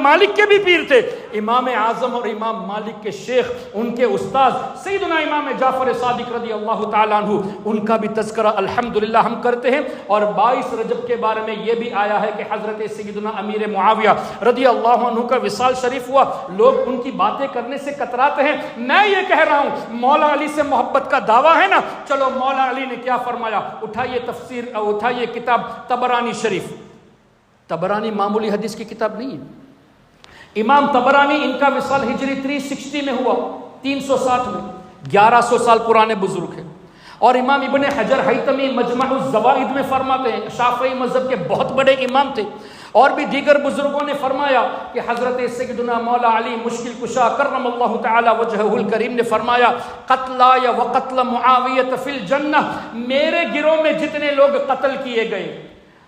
مالک کے بھی پیر تھے۔ امام اعظم اور امام مالک کے شیخ، ان کے استاذ سیدنا امام جعفر صادق رضی اللہ تعالیٰ عنہ، ان کا بھی تذکرہ الحمدللہ ہم کرتے ہیں۔ اور 22 رجب کے بارے میں یہ بھی آیا ہے کہ حضرت سیدنا امیر معاویہ رضی اللہ عنہ کا وصال شریف ہوا، لوگ ان کی باتیں کرنے سے کتراتے ہیں۔ میں یہ کہہ رہا ہوں مولا علی سے محبت کا دعویٰ ہے نا، چلو مولا علی نے کیا فرمایا، اٹھائیے تفسیر، اٹھائیے کتاب طبرانی شریف۔ طبرانی معمولی حدیث کی کتاب نہیں ہے۔ امام طبرانی، ان کا وصال ہجری 360 میں ہوا، 360 میں، 1100 سال پرانے بزرگ ہیں۔ اور امام ابن حجر حیتمی مجمع الزوائد میں فرماتے ہیں، شافعی مذہب کے بہت بڑے امام تھے، اور بھی دیگر بزرگوں نے فرمایا کہ حضرت سیدنا مولا علی مشکل کشا کرم اللہ تعالی وجہہ الکریم نے فرمایا قتل یا وقتل معاویہ فی الجنہ، میرے گروہ میں جتنے لوگ قتل کیے گئے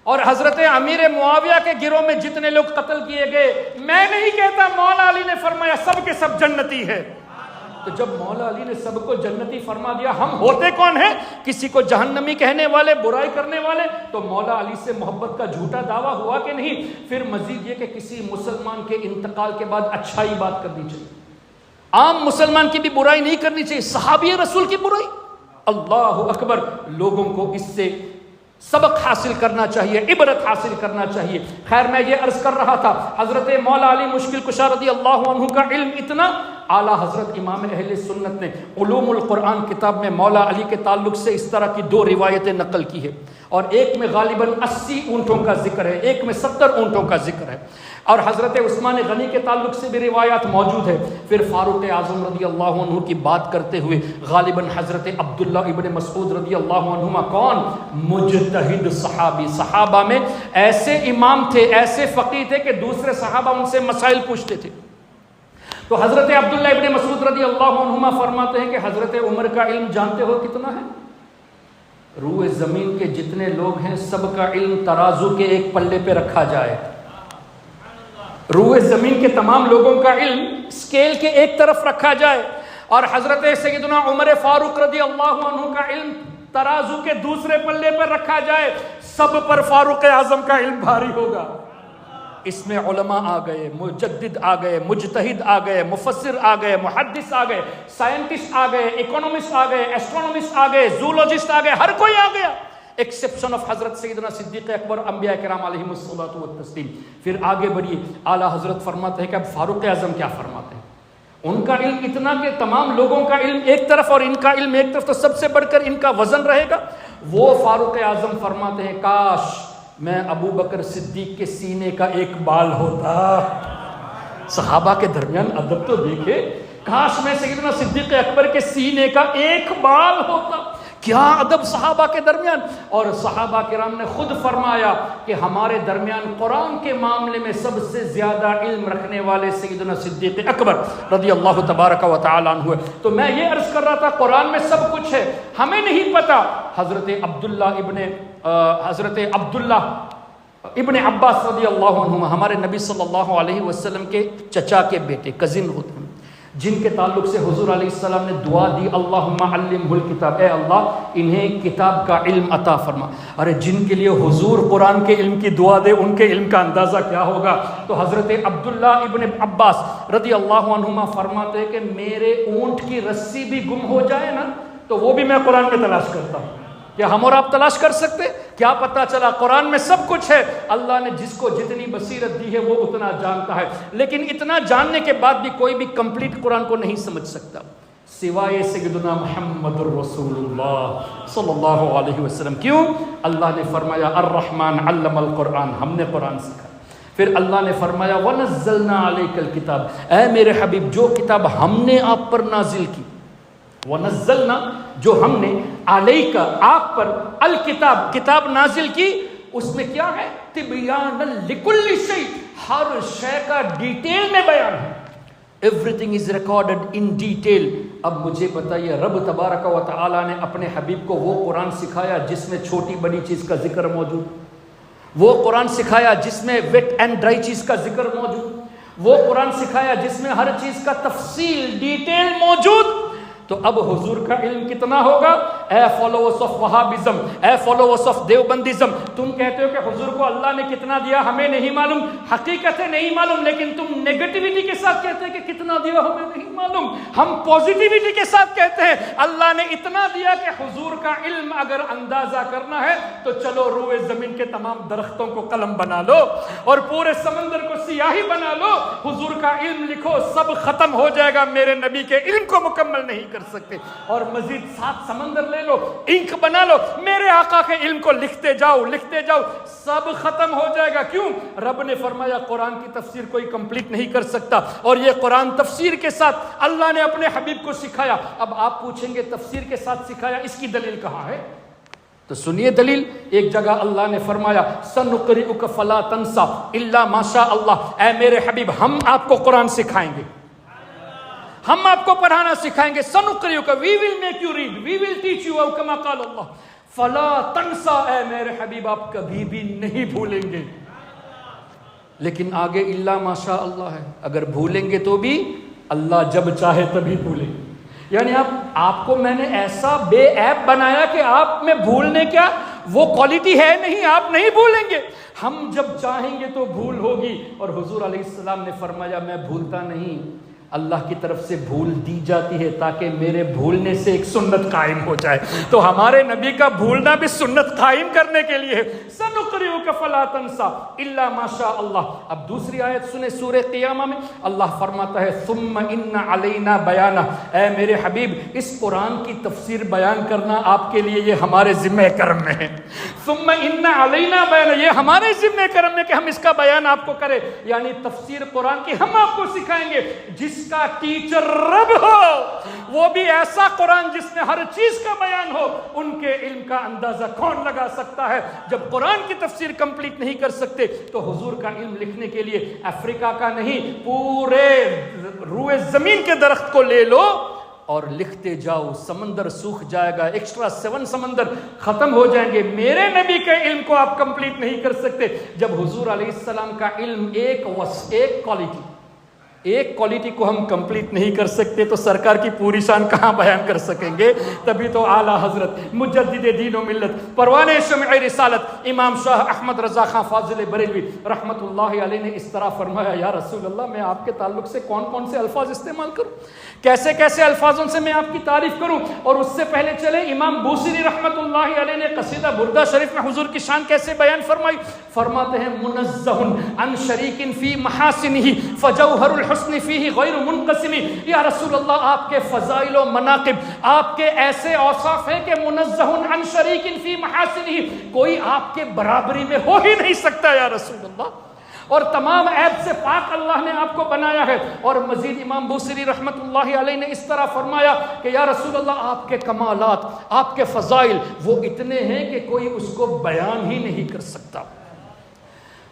اور حضرت امیر معاویہ کے گروہ میں جتنے لوگ قتل کیے گئے، میں نہیں کہتا، مولا علی نے فرمایا سب کے سب جنتی ہے۔ تو جب مولا علی نے سب کو جنتی فرما دیا، ہم ہوتے کون ہیں کسی کو جہنمی کہنے والے، برائی کرنے والے؟ تو مولا علی سے محبت کا جھوٹا دعویٰ ہوا کہ نہیں؟ پھر مزید یہ کہ کسی مسلمان کے انتقال کے بعد اچھائی بات کرنی چاہیے، عام مسلمان کی بھی برائی نہیں کرنی چاہیے، صحابی رسول کی برائی، اللہ اکبر۔ لوگوں کو اس سے سبق حاصل کرنا چاہیے، عبرت حاصل کرنا چاہیے۔ خیر، میں یہ عرض کر رہا تھا، حضرت مولا علی مشکل کشا رضی اللہ عنہ کا علم اتنا اعلیٰ، حضرت امام اہل سنت نے علوم القرآن کتاب میں مولا علی کے تعلق سے اس طرح کی 2 روایتیں نقل کی ہے، اور ایک میں غالباً 80 اونٹوں کا ذکر ہے، ایک میں 70 اونٹوں کا ذکر ہے، اور حضرت عثمان غنی کے تعلق سے بھی روایات موجود ہے۔ پھر فاروق اعظم رضی اللہ عنہ کی بات کرتے ہوئے غالباً حضرت عبداللہ ابن مسعود رضی اللہ عنہما، کون؟ مجتہد صحابی، صحابہ میں ایسے امام تھے، ایسے فقیہ تھے کہ دوسرے صحابہ ان سے مسائل پوچھتے تھے۔ تو حضرت عبداللہ ابن مسعود رضی اللہ عنہما فرماتے ہیں کہ حضرت عمر کا علم جانتے ہو کتنا ہے؟ روئے زمین کے جتنے لوگ ہیں سب کا علم ترازو کے ایک پلے پہ رکھا جائے، روئے زمین کے تمام لوگوں کا علم اسکیل کے ایک طرف رکھا جائے، اور حضرت سیدنا عمر فاروق رضی اللہ عنہ کا علم ترازو کے دوسرے پلے پر رکھا جائے، سب پر فاروق اعظم کا علم بھاری ہوگا۔ اس میں علماء آ گئے، مجدد آ گئے، مجتہد آ گئے، مفسر آ گئے، محدث آ گئے، سائنٹسٹ آ گئے، اکونومسٹ آ گئے، ایسٹرونومسٹ آ گئے، زولوجسٹ آ گئے، ہر کوئی آ گیا ایکسیپشن آف حضرت سیدنا صدیق اکبر، انبیاء کرام علیہم الصلوۃ والتسلیم۔ پھر آگے بڑھیے، اعلیٰ حضرت فرماتے ہیں کہ اب فاروق اعظم کیا فرماتے ہیں؟ ان کا علم اتنا کہ تمام لوگوں کا علم ایک طرف اور ان کا علم ایک طرف، تو سب سے بڑھ کر ان کا وزن رہے گا۔ وہ فاروق اعظم فرماتے ہیں کاش میں ابو بکر صدیق کے سینے کا ایک بال ہوتا۔ صحابہ کے درمیان ادب تو دیکھے، کاش میں سیدنا صدیق اکبر کے سینے کا ایک بال ہوتا، کیا ادب صحابہ کے درمیان۔ اور صحابہ کرام نے خود فرمایا کہ ہمارے درمیان قرآن کے معاملے میں سب سے زیادہ علم رکھنے والے سیدنا صدیق اکبر رضی اللہ تبارک و تعالیٰ عنہ ہے۔ تو میں یہ عرض کر رہا تھا قرآن میں سب کچھ ہے، ہمیں نہیں پتا۔ حضرت عبداللہ ابن عباس رضی اللہ عنہ ہمارے نبی صلی اللہ علیہ وسلم کے چچا کے بیٹے، کزن ہوتے ہیں، جن کے تعلق سے حضور علیہ السلام نے دعا دی اللہم علمہ الکتاب، اے اللہ انہیں کتاب کا علم عطا فرما۔ ارے جن کے لیے حضور قرآن کے علم کی دعا دے ان کے علم کا اندازہ کیا ہوگا۔ تو حضرت عبداللہ ابن عباس رضی اللہ عنہما فرماتے ہیں کہ میرے اونٹ کی رسی بھی گم ہو جائے نا تو وہ بھی میں قرآن میں تلاش کرتا ہوں۔ کیا ہم اور آپ تلاش کر سکتے؟ کیا پتا چلا قرآن میں سب کچھ ہے، اللہ نے جس کو جتنی بصیرت دی ہے وہ اتنا جانتا ہے، لیکن اتنا جاننے کے بعد بھی کوئی بھی کمپلیٹ قرآن کو نہیں سمجھ سکتا سوائے سیدنا محمد الرسول اللہ صلی اللہ علیہ وسلم۔ کیوں؟ اللہ نے فرمایا الرحمن علم القرآن، ہم نے قرآن سکھایا۔ پھر اللہ نے فرمایا وَنَزَّلْنَا عَلَيْكَ الْكِتَابَ، اے میرے حبیب جو کتاب ہم نے آپ پر نازل کی، وَنَزَّلْنَا جو ہم نے عَلَيْكَ آپ پر الکتاب کتاب نازل کی، اس میں کیا ہے؟ تِبْيَانًا لِكُلِّ شَيْءٍ، ہر شے کا ڈیٹیل میں بیان ہے۔ Everything is recorded in detail۔ اب مجھے بتائیے رب تبارک و تعالیٰ نے اپنے حبیب کو وہ قرآن سکھایا جس میں چھوٹی بڑی چیز کا ذکر موجود، وہ قرآن سکھایا جس میں ویٹ اینڈ ڈرائی چیز کا ذکر موجود، وہ قرآن سکھایا جس میں ہر چیز کا تفصیل ڈیٹیل موجود۔ تو اب حضور کا علم کتنا ہوگا؟ A followers of Wahhabism, a followers of Deobandism, تم کہتے ہو کہ حضور کو اللہ نے کتنا دیا ہمیں نہیں معلوم، حقیقت ہے نہیں معلوم، لیکن تم نیگیٹیوٹی کے ساتھ کہتے ہیں کہ کتنا دیا ہمیں نہیں معلوم۔ ہم پوزیٹیوٹی کے ساتھ کہتے ہیں اللہ نے اتنا دیا کہ حضور کا علم اگر اندازہ کرنا ہے تو چلو روئے زمین کے تمام درختوں کو قلم بنا لو اور پورے سمندر کو سیاہی بنا لو، حضور کا علم لکھو، سب ختم ہو جائے گا، میرے نبی کے علم کو مکمل نہیں کر سکتے۔ اور مزید 7 سمندر لے لو، انک بنا لو، میرے آقا کے علم کو لکھتے جاؤ لکھتے جاؤ، سب ختم ہو جائے گا۔ کیوں؟ رب نے فرمایا قرآن کی تفسیر کوئی کمپلیٹ نہیں کر سکتا، اور یہ قرآن تفسیر کے ساتھ اللہ نے اپنے حبیب کو سکھایا۔ اب آپ پوچھیں گے تفسیر کے ساتھ سکھایا، اس کی دلیل کہاں ہے؟ تو سنیے دلیل۔ ایک جگہ اللہ نے فرمایا سنقرئک فلا تنسى الا ما شاء اللہ، اے میرے حبیب ہم آپ کو قرآن سکھائیں گے، ہم آپ کو پڑھانا سکھائیں گے، سنقرئک we will make you read, we will teach you کما قال اللہ، فلا تنسى، اے میرے حبیب آپ کبھی بھی نہیں بھولیں گے۔ لیکن آگے الا ما شاء اللہ ہے، اگر بھولیں گے تو بھی اللہ جب چاہے تبھی بھولیں گے۔ یعنی آپ کو میں نے ایسا بے عیب بنایا کہ آپ میں بھولنے کیا وہ کوالٹی ہے نہیں، آپ نہیں بھولیں گے، ہم جب چاہیں گے تو بھول ہوگی۔ اور حضور علیہ السلام نے فرمایا میں بھولتا نہیں، اللہ کی طرف سے بھول دی جاتی ہے تاکہ میرے بھولنے سے ایک سنت قائم ہو جائے۔ تو ہمارے نبی کا بھولنا بھی سنت قائم کرنے کے لیے ہے۔ سنقرئک فلا تنسى الا ما شاء اللہ۔ اب دوسری آیت سنیں سورہ قیامہ میں اللہ فرماتا ہے ثم ان علینا بیانہ، اے میرے حبیب اس قرآن کی تفسیر بیان کرنا آپ کے لیے یہ ہمارے ذمہ کرم میں ہے۔ ثم ان علینا بیانہ، یہ ہمارے ذمہ کرم میں کہ ہم اس کا بیان آپ کو کریں، یعنی تفسیر قرآن کی ہم آپ کو سکھائیں گے۔ جس کا ٹیچر رب ہو وہ بھی ایسا قرآن جس میں ہر چیز کا بیان ہو، ان کے علم کا اندازہ کون لگا سکتا ہے؟ جب قرآن کی تفسیر کمپلیٹ نہیں کر سکتے تو حضور کا علم لکھنے کے لیے افریقہ کا نہیں، پورے روئے زمین کے درخت کو لے لو، اور لکھتے جاؤ، سمندر سوکھ جائے گا، ایکسٹرا 7 سمندر ختم ہو جائیں گے، میرے نبی کے علم کو آپ کمپلیٹ نہیں کر سکتے۔ جب حضور علیہ السلام کا علم ایک کوالٹی کو ہم کمپلیٹ نہیں کر سکتے تو سرکار کی پوری شان کہاں بیان کر سکیں گے؟ تبھی تو اعلیٰ حضرت مجدد دین و ملت پروان شمع رسالت امام شاہ احمد رضا خان فاضل بریلوی رحمت اللہ علیہ نے اس طرح فرمایا، یا رسول اللہ میں آپ کے تعلق سے کون کون سے الفاظ استعمال کروں، کیسے کیسے الفاظوں سے میں آپ کی تعریف کروں؟ اور اس سے پہلے چلے امام بوصیری رحمت اللہ علیہ نے قصیدہ بردہ شریف میں حضور کی شان کیسے بیان فرمائی؟ فرماتے ہیں منزہ عن شریک فی محاسنہ فجوہر الحسن فیہ غیر منقسم۔ یا رسول اللہ آپ کے فضائل و مناقب، آپ کے ایسے اوصاف ہیں کہ منزہ عن شریک فی محاسنہ، کوئی آپ کے برابری میں ہو ہی نہیں سکتا یا رسول اللہ، اور تمام عیب سے پاک اللہ نے آپ کو بنایا ہے۔ اور مزید امام بوصیری رحمت اللہ علیہ نے اس طرح فرمایا کہ یا رسول اللہ آپ کے کمالات، آپ کے فضائل وہ اتنے ہیں کہ کوئی اس کو بیان ہی نہیں کر سکتا،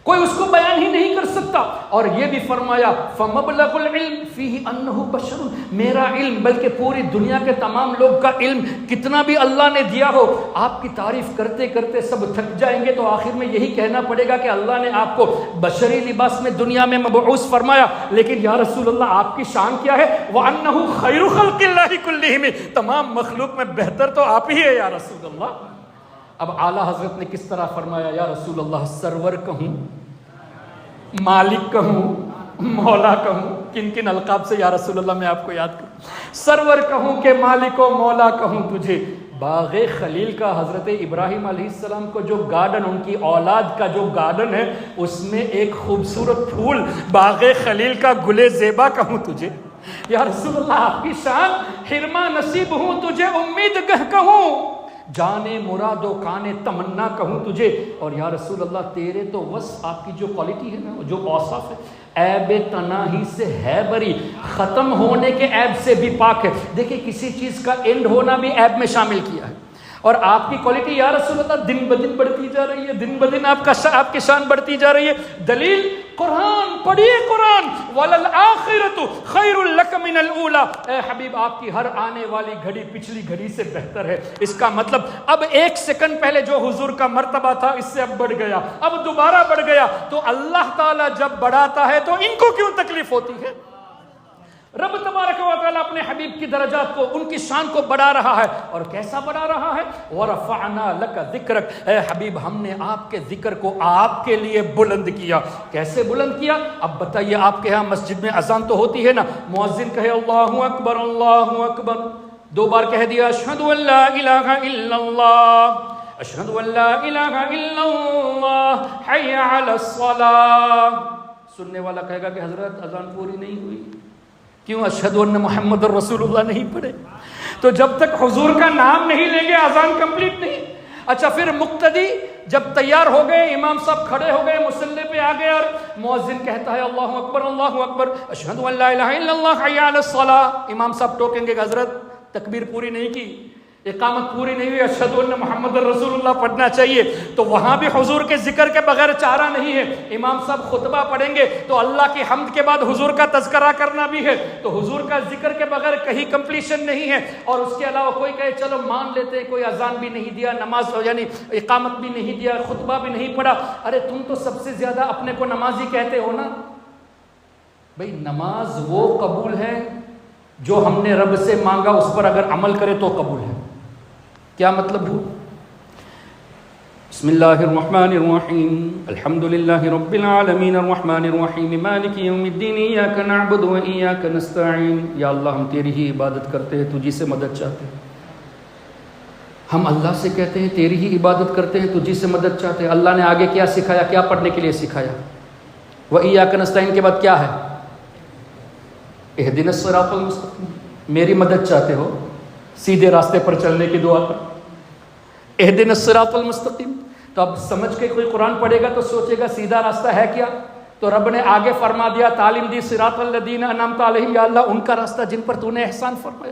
کوئی اس کو بیان ہی نہیں کر سکتا۔ اور یہ بھی فرمایا فَمَبْلَغُ الْعِلْمِ فِيهِ أَنَّهُ بَشَرٌ، میرا علم بلکہ پوری دنیا کے تمام لوگ کا علم کتنا بھی اللہ نے دیا ہو، آپ کی تعریف کرتے کرتے سب تھک جائیں گے تو آخر میں یہی کہنا پڑے گا کہ اللہ نے آپ کو بشری لباس میں دنیا میں مبعوث فرمایا، لیکن یا رسول اللہ آپ کی شان کیا ہے؟ وَأَنَّهُ خَيْرُ خَلْقِ اللَّهِ كُلِّهِمْ، تمام مخلوق میں بہتر تو آپ ہی ہے یا رسول اللہ۔ اب اعلیٰ حضرت نے کس طرح فرمایا، یا رسول اللہ سرور کہوں، مالک کہوں، مولا کہوں، کن کن القاب سے یا رسول اللہ میں آپ کو یاد کروں؟ سرور کہوں کہ مالک و مولا کہوں تجھے۔ باغ خلیل کا حضرت ابراہیم علیہ السلام کو جو گارڈن، ان کی اولاد کا جو گارڈن ہے، اس میں ایک خوبصورت پھول باغ خلیل کا گل زیبا کہوں تجھے یا رسول اللہ، آپ کی شان حرمہ نصیب ہوں تجھے امید گہ کہوں، جانے مراد و کانے تمنا کہوں تجھے۔ اور یا رسول اللہ تیرے تو وصف، آپ کی جو کوالٹی ہے نا، جو اوصاف ہے، عیب تناہی سے ہے بری، ختم ہونے کے عیب سے بھی پاک ہے۔ دیکھیں کسی چیز کا اینڈ ہونا بھی عیب میں شامل کیا ہے، اور آپ کی کوالٹی یا رسول اللہ دن بدن بڑھتی جا رہی ہے، دن بدن آپ کی شان بڑھتی جا رہی ہے۔ دلیل قرآن پڑھیے، قرآن وَلَلْآخِرَةُ خَيْرٌ لَكَ مِنَ الْأُولَىٰ، اے حبیب آپ کی ہر آنے والی گھڑی پچھلی گھڑی سے بہتر ہے۔ اس کا مطلب اب 1 سیکنڈ پہلے جو حضور کا مرتبہ تھا اس سے اب بڑھ گیا، اب دوبارہ بڑھ گیا۔ تو اللہ تعالیٰ جب بڑھاتا ہے تو ان کو کیوں تکلیف ہوتی ہے؟ رب تبارک و تعالیٰ اپنے حبیب کی درجات کو، ان کی شان کو بڑھا رہا ہے، اور کیسا بڑھا رہا ہے؟ وَرَفَعْنَا لَكَ ذِكْرَكَ، اے حبیب ہم نے آپ کے ذکر کو آپ کے لیے بلند کیا۔ کیسے بلند کیا؟ اب بتائیے، آپ کے ہاں مسجد میں اذان تو ہوتی ہے نا، مؤذن کہے اللہ اکبر اللہ اکبر، 2 بار کہہ دیا اشہد ان لا الہ الا اللہ، اشہد ان لا الہ الا اللہ، حی علی الصلاۃ۔ سننے والا کہے گا کہ حضرت اذان پوری نہیں ہوئی، کیوں؟ اشہد ان محمد الرسول اللہ نہیں پڑھے، تو جب تک حضور کا نام نہیں لیں گے اذان کمپلیٹ نہیں۔ اچھا پھر مقتدی جب تیار ہو گئے، امام صاحب کھڑے ہو گئے، مصلی پہ آ گئے، اور مؤذن کہتا ہے اللہ اکبر اشہد ان لا الہ الا اللہ حی علی الصلاۃ، امام صاحب ٹوکیں گے کہ حضرت تکبیر پوری نہیں کی، اقامت پوری نہیں ہوئی، اشہد ان محمد الرسول اللہ پڑھنا چاہیے۔ تو وہاں بھی حضور کے ذکر کے بغیر چارہ نہیں ہے۔ امام صاحب خطبہ پڑھیں گے تو اللہ کی حمد کے بعد حضور کا تذکرہ کرنا بھی ہے، تو حضور کا ذکر کے بغیر کہیں کمپلیشن نہیں ہے۔ اور اس کے علاوہ کوئی کہے چلو مان لیتے ہیں، کوئی اذان بھی نہیں دیا، نماز یعنی اقامت بھی نہیں دیا، خطبہ بھی نہیں پڑھا، ارے تم تو سب سے زیادہ اپنے کو نمازی کہتے ہو نا۔ بھئی نماز وہ قبول ہے جو ہم نے رب سے مانگا، اس پر اگر عمل کرے تو قبول ہے۔ کیا مطلب ہو؟ بسم اللہ الرحمن الرحیم، الحمد للہ رب العالمین الرحمن الرحیم مالک یوم الدین، ایاک نعبد و ایاک نستعین۔ یا اللہ ہم تیری ہی عبادت کرتے ہیں، تجھی سے مدد چاہتے ہیں۔ ہم اللہ سے کہتے ہیں تیری ہی عبادت کرتے ہیں، تجھی سے مدد چاہتے ہیں۔ اللہ نے آگے کیا سکھایا؟ کیا پڑھنے کے لیے سکھایا؟ و ایاک نستعین کے بعد کیا ہے؟ اہدنا الصراط المستقیم، میری مدد چاہتے ہو سیدھے راستے پر چلنے کی دعا کر، اہدنا الصراط المستقیم۔ تو اب سمجھ کے کوئی قرآن پڑھے گا تو سوچے گا سیدھا راستہ ہے کیا؟ تو رب نے آگے فرما دیا، تعلیم دی صراط الذین انعمت علیہم، یا اللہ ان کا راستہ جن پر تو نے احسان فرمایا۔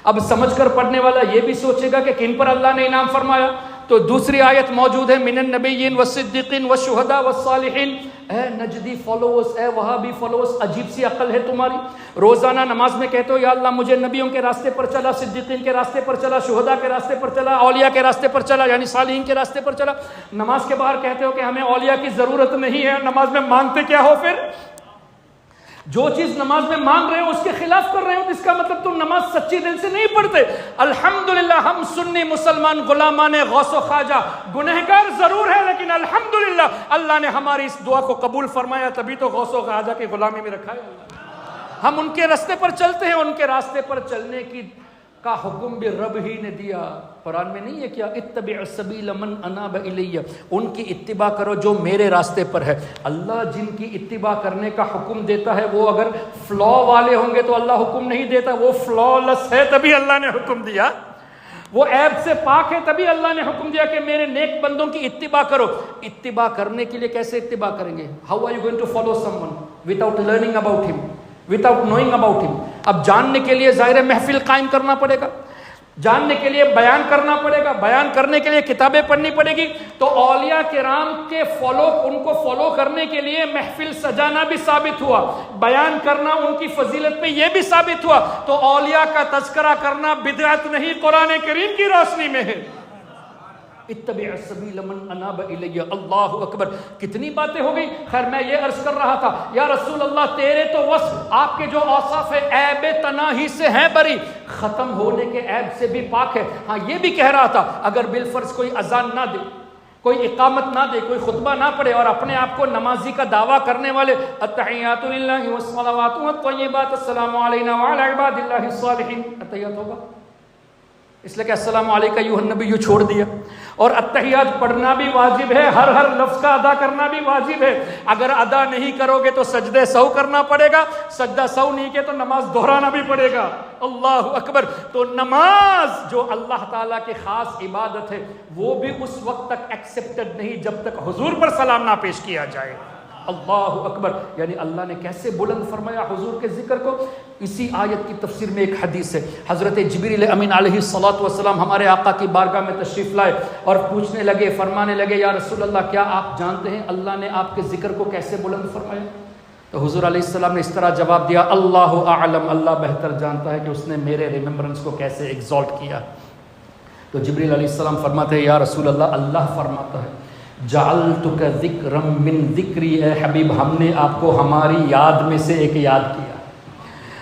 اب سمجھ کر پڑھنے والا یہ بھی سوچے گا کہ کن پر اللہ نے انعام فرمایا؟ تو دوسری آیت موجود ہے من النبیین والصدیقین والشہداء والصالحین. اے نجدی فالوورز، اے وہابی فالوورز، عجیب سی عقل ہے تمہاری. روزانہ نماز میں کہتے ہو یا اللہ مجھے نبیوں کے راستے پر چلا، صدیقین کے راستے پر چلا، شہداء کے راستے پر چلا، اولیاء کے راستے پر چلا، یعنی صالحین کے راستے پر چلا. نماز کے باہر کہتے ہو کہ ہمیں اولیاء کی ضرورت نہیں ہے. نماز میں مانگتے کیا ہو پھر؟ جو چیز نماز میں مانگ رہے ہو اس کے خلاف کر رہے ہو، اس کا مطلب تم نماز سچی دل سے نہیں پڑھتے. الحمدللہ ہم سنی مسلمان غلامان غوث و خواجہ گنہگار ضرور ہے، لیکن الحمدللہ اللہ نے ہماری اس دعا کو قبول فرمایا، تبھی تو غوث و خواجہ کی غلامی میں رکھا ہے. ہم ان کے راستے پر چلتے ہیں، ان کے راستے پر چلنے کا حکم بھی رب ہی نے دیا. قرآن میں نہیں ہے کیا اتبع السبیل من اناب الی، ان کی اتباع کرو جو میرے راستے پر ہے. اللہ جن کی اتباع کرنے کا حکم دیتا ہے وہ اگر فلا والے ہوں گے تو اللہ حکم نہیں دیتا. وہ فلالیس ہے تبھی اللہ نے حکم دیا، وہ عیب سے پاک ہے تبھی اللہ نے حکم دیا کہ میرے نیک بندوں کی اتباع کرو. اتباع کرنے کے لیے کیسے اتباع کریں گے؟ How are you going to follow someone without learning about him, without knowing about him? اب جاننے کے لیے ظاہر محفل قائم کرنا پڑے گا، جاننے کے لیے بیان کرنا پڑے گا، بیان کرنے کے لیے کتابیں پڑھنی پڑے گی. تو اولیاء کرام کے ان کو فالو کرنے کے لیے محفل سجانا بھی ثابت ہوا، بیان کرنا ان کی فضیلت پہ یہ بھی ثابت ہوا. تو اولیاء کا تذکرہ کرنا بدعت نہیں، قرآن کریم کی روشنی میں ہے. اتبع السبیل من اناب الی. اللہ اکبر، کتنی باتیں ہو گئی. خیر میں یہ عرض کر رہا تھا یا رسول اللہ تیرے تو وصف، آپ کے جو اوصاف ہے عیب تناہی سے ہیں بری، ختم ہونے کے عیب سے بھی پاک ہے. ہاں یہ بھی کہہ رہا تھا اگر بالفرض کوئی اذان نہ دے، کوئی اقامت نہ دے، کوئی خطبہ نہ پڑھے اور اپنے آپ کو نمازی کا دعویٰ کرنے والے التحیات للہ والصلوات والطیبات السلام علینا وعلی عباد اللہ الصالحین، التحیات ہوگا اس لیے کہ السلام علیکہ ایھا النبی چھوڑ دیا. اور التحیات پڑھنا بھی واجب ہے، ہر لفظ کا ادا کرنا بھی واجب ہے. اگر ادا نہیں کرو گے تو سجدہ سہو کرنا پڑے گا، سجدہ سہو نہیں کہ تو نماز دہرانا بھی پڑے گا. اللہ اکبر. تو نماز جو اللہ تعالیٰ کی خاص عبادت ہے وہ بھی اس وقت تک ایکسیپٹڈ نہیں جب تک حضور پر سلام نہ پیش کیا جائے. اللہ اکبر. یعنی اللہ نے کیسے بلند فرمایا حضور کے ذکر کو. اسی آیت کی تفسیر میں ایک حدیث ہے، حضرت جبریل امین علیہ الصلوۃ والسلام ہمارے آقا کی بارگاہ میں تشریف لائے اور پوچھنے لگے، فرمانے لگے یا رسول اللہ کیا آپ جانتے ہیں اللہ نے آپ کے ذکر کو کیسے بلند فرمایا؟ تو حضور علیہ السلام نے اس طرح جواب دیا، اللہ اعلم، اللہ بہتر جانتا ہے کہ اس نے میرے ریممبرنس کو کیسے ایگزالٹ کیا. تو جبریل علیہ السلام فرماتے ہیں یا رسول اللہ، اللہ فرماتا ہے جعلتک ذکرا من ذکری، اے حبیب ہم نے آپ کو ہماری یاد میں سے ایک یاد کیا،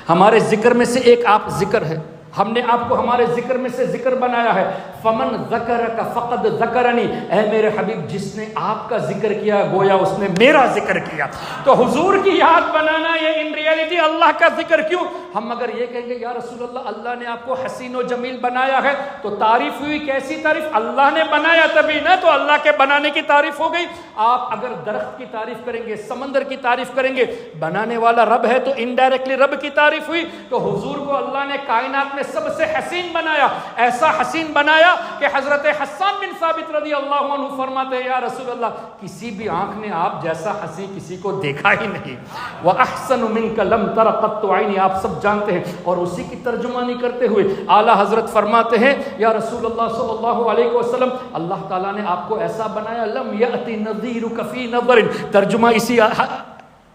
ہمارے ذکر میں سے ایک آپ ذکر ہے، ہم نے آپ کو ہمارے ذکر میں سے ذکر بنایا ہے. فمن ذکرک فقد ذکرنی، اے میرے حبیب جس نے آپ کا ذکر کیا گویا اس نے میرا ذکر کیا. تو حضور کی یاد بنانا یہ ان ریئلٹی اللہ کا ذکر کیوں. ہم اگر یہ کہیں گے یا رسول اللہ اللہ نے آپ کو حسین و جمیل بنایا ہے تو تعریف ہوئی، کیسی تعریف؟ اللہ نے بنایا تبھی نا، تو اللہ کے بنانے کی تعریف ہو گئی. آپ اگر درخت کی تعریف کریں گے، سمندر کی تعریف کریں گے، بنانے والا رب ہے تو انڈائریکٹلی رب کی تعریف ہوئی. تو حضور کو اللہ نے کائنات میں سب سے حسین بنایا، ایسا حسین بنایا کہ حضرت حسان بن ثابت رضی اللہ عنہ فرماتے ہیں یا رسول اللہ کسی بھی آنکھ نے آپ جیسا حسین کسی کو دیکھا ہی نہیں. وَأَحْسَنُ مِنْكَ لَمْ تَرَ قَطُّ عَيْنِي، آپ سب جانتے ہیں. اور اسی کی ترجمانی کرتے ہوئے اعلیٰ حضرت فرماتے ہیں یا رسول اللہ صلی اللہ علیہ وسلم اللہ تعالیٰ نے آپ کو ایسا بنایا لم یأتی نظیرک فی نظر. ترجمہ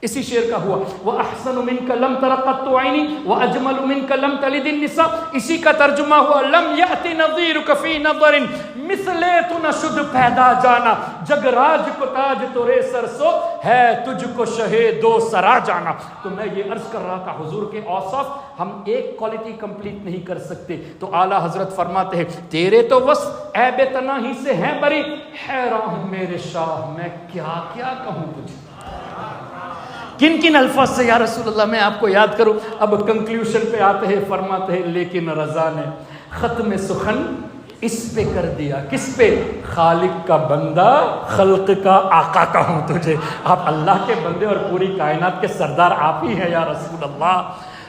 اسی شعر کا ہوا وَأَحْسَنُ مِنْكَ لَمْ تَرَ قَطُّ عَيْنِي وَأَجْمَلُ مِنْكَ لَمْ تَلِدِ النِّسَاء. اسی کا ترجمہ ہوا لَمْ يَأْتِ نَظِيرُكَ فِي نَظَرٍ مثلے تو نہ شد پیدا جانا جگ راج کو تاج تو رے سر سو ہے تجھ کو شہے دو سرا جانا. تو میں یہ عرض کر رہا تھا حضور کے اوصاف ہم ایک کوالٹی کمپلیٹ نہیں کر سکتے. تو اعلیٰ حضرت فرماتے ہیں تیرے تو وصف عیب تناہی سے ہیں بری، حیران ہوں میرے شاہ میں کیا کیا کہوں تجھے. کن کن الفاظ سے یا رسول اللہ میں آپ کو یاد کروں. اب کنکلیوشن پہ آتے ہیں، فرماتے ہیں لیکن رضا نے ختم سخن اس پہ کر دیا. کس پہ؟ خالق کا بندہ خلق کا آقا کہوں تجھے. آپ اللہ کے بندے اور پوری کائنات کے سردار آپ ہی ہیں یا رسول اللہ.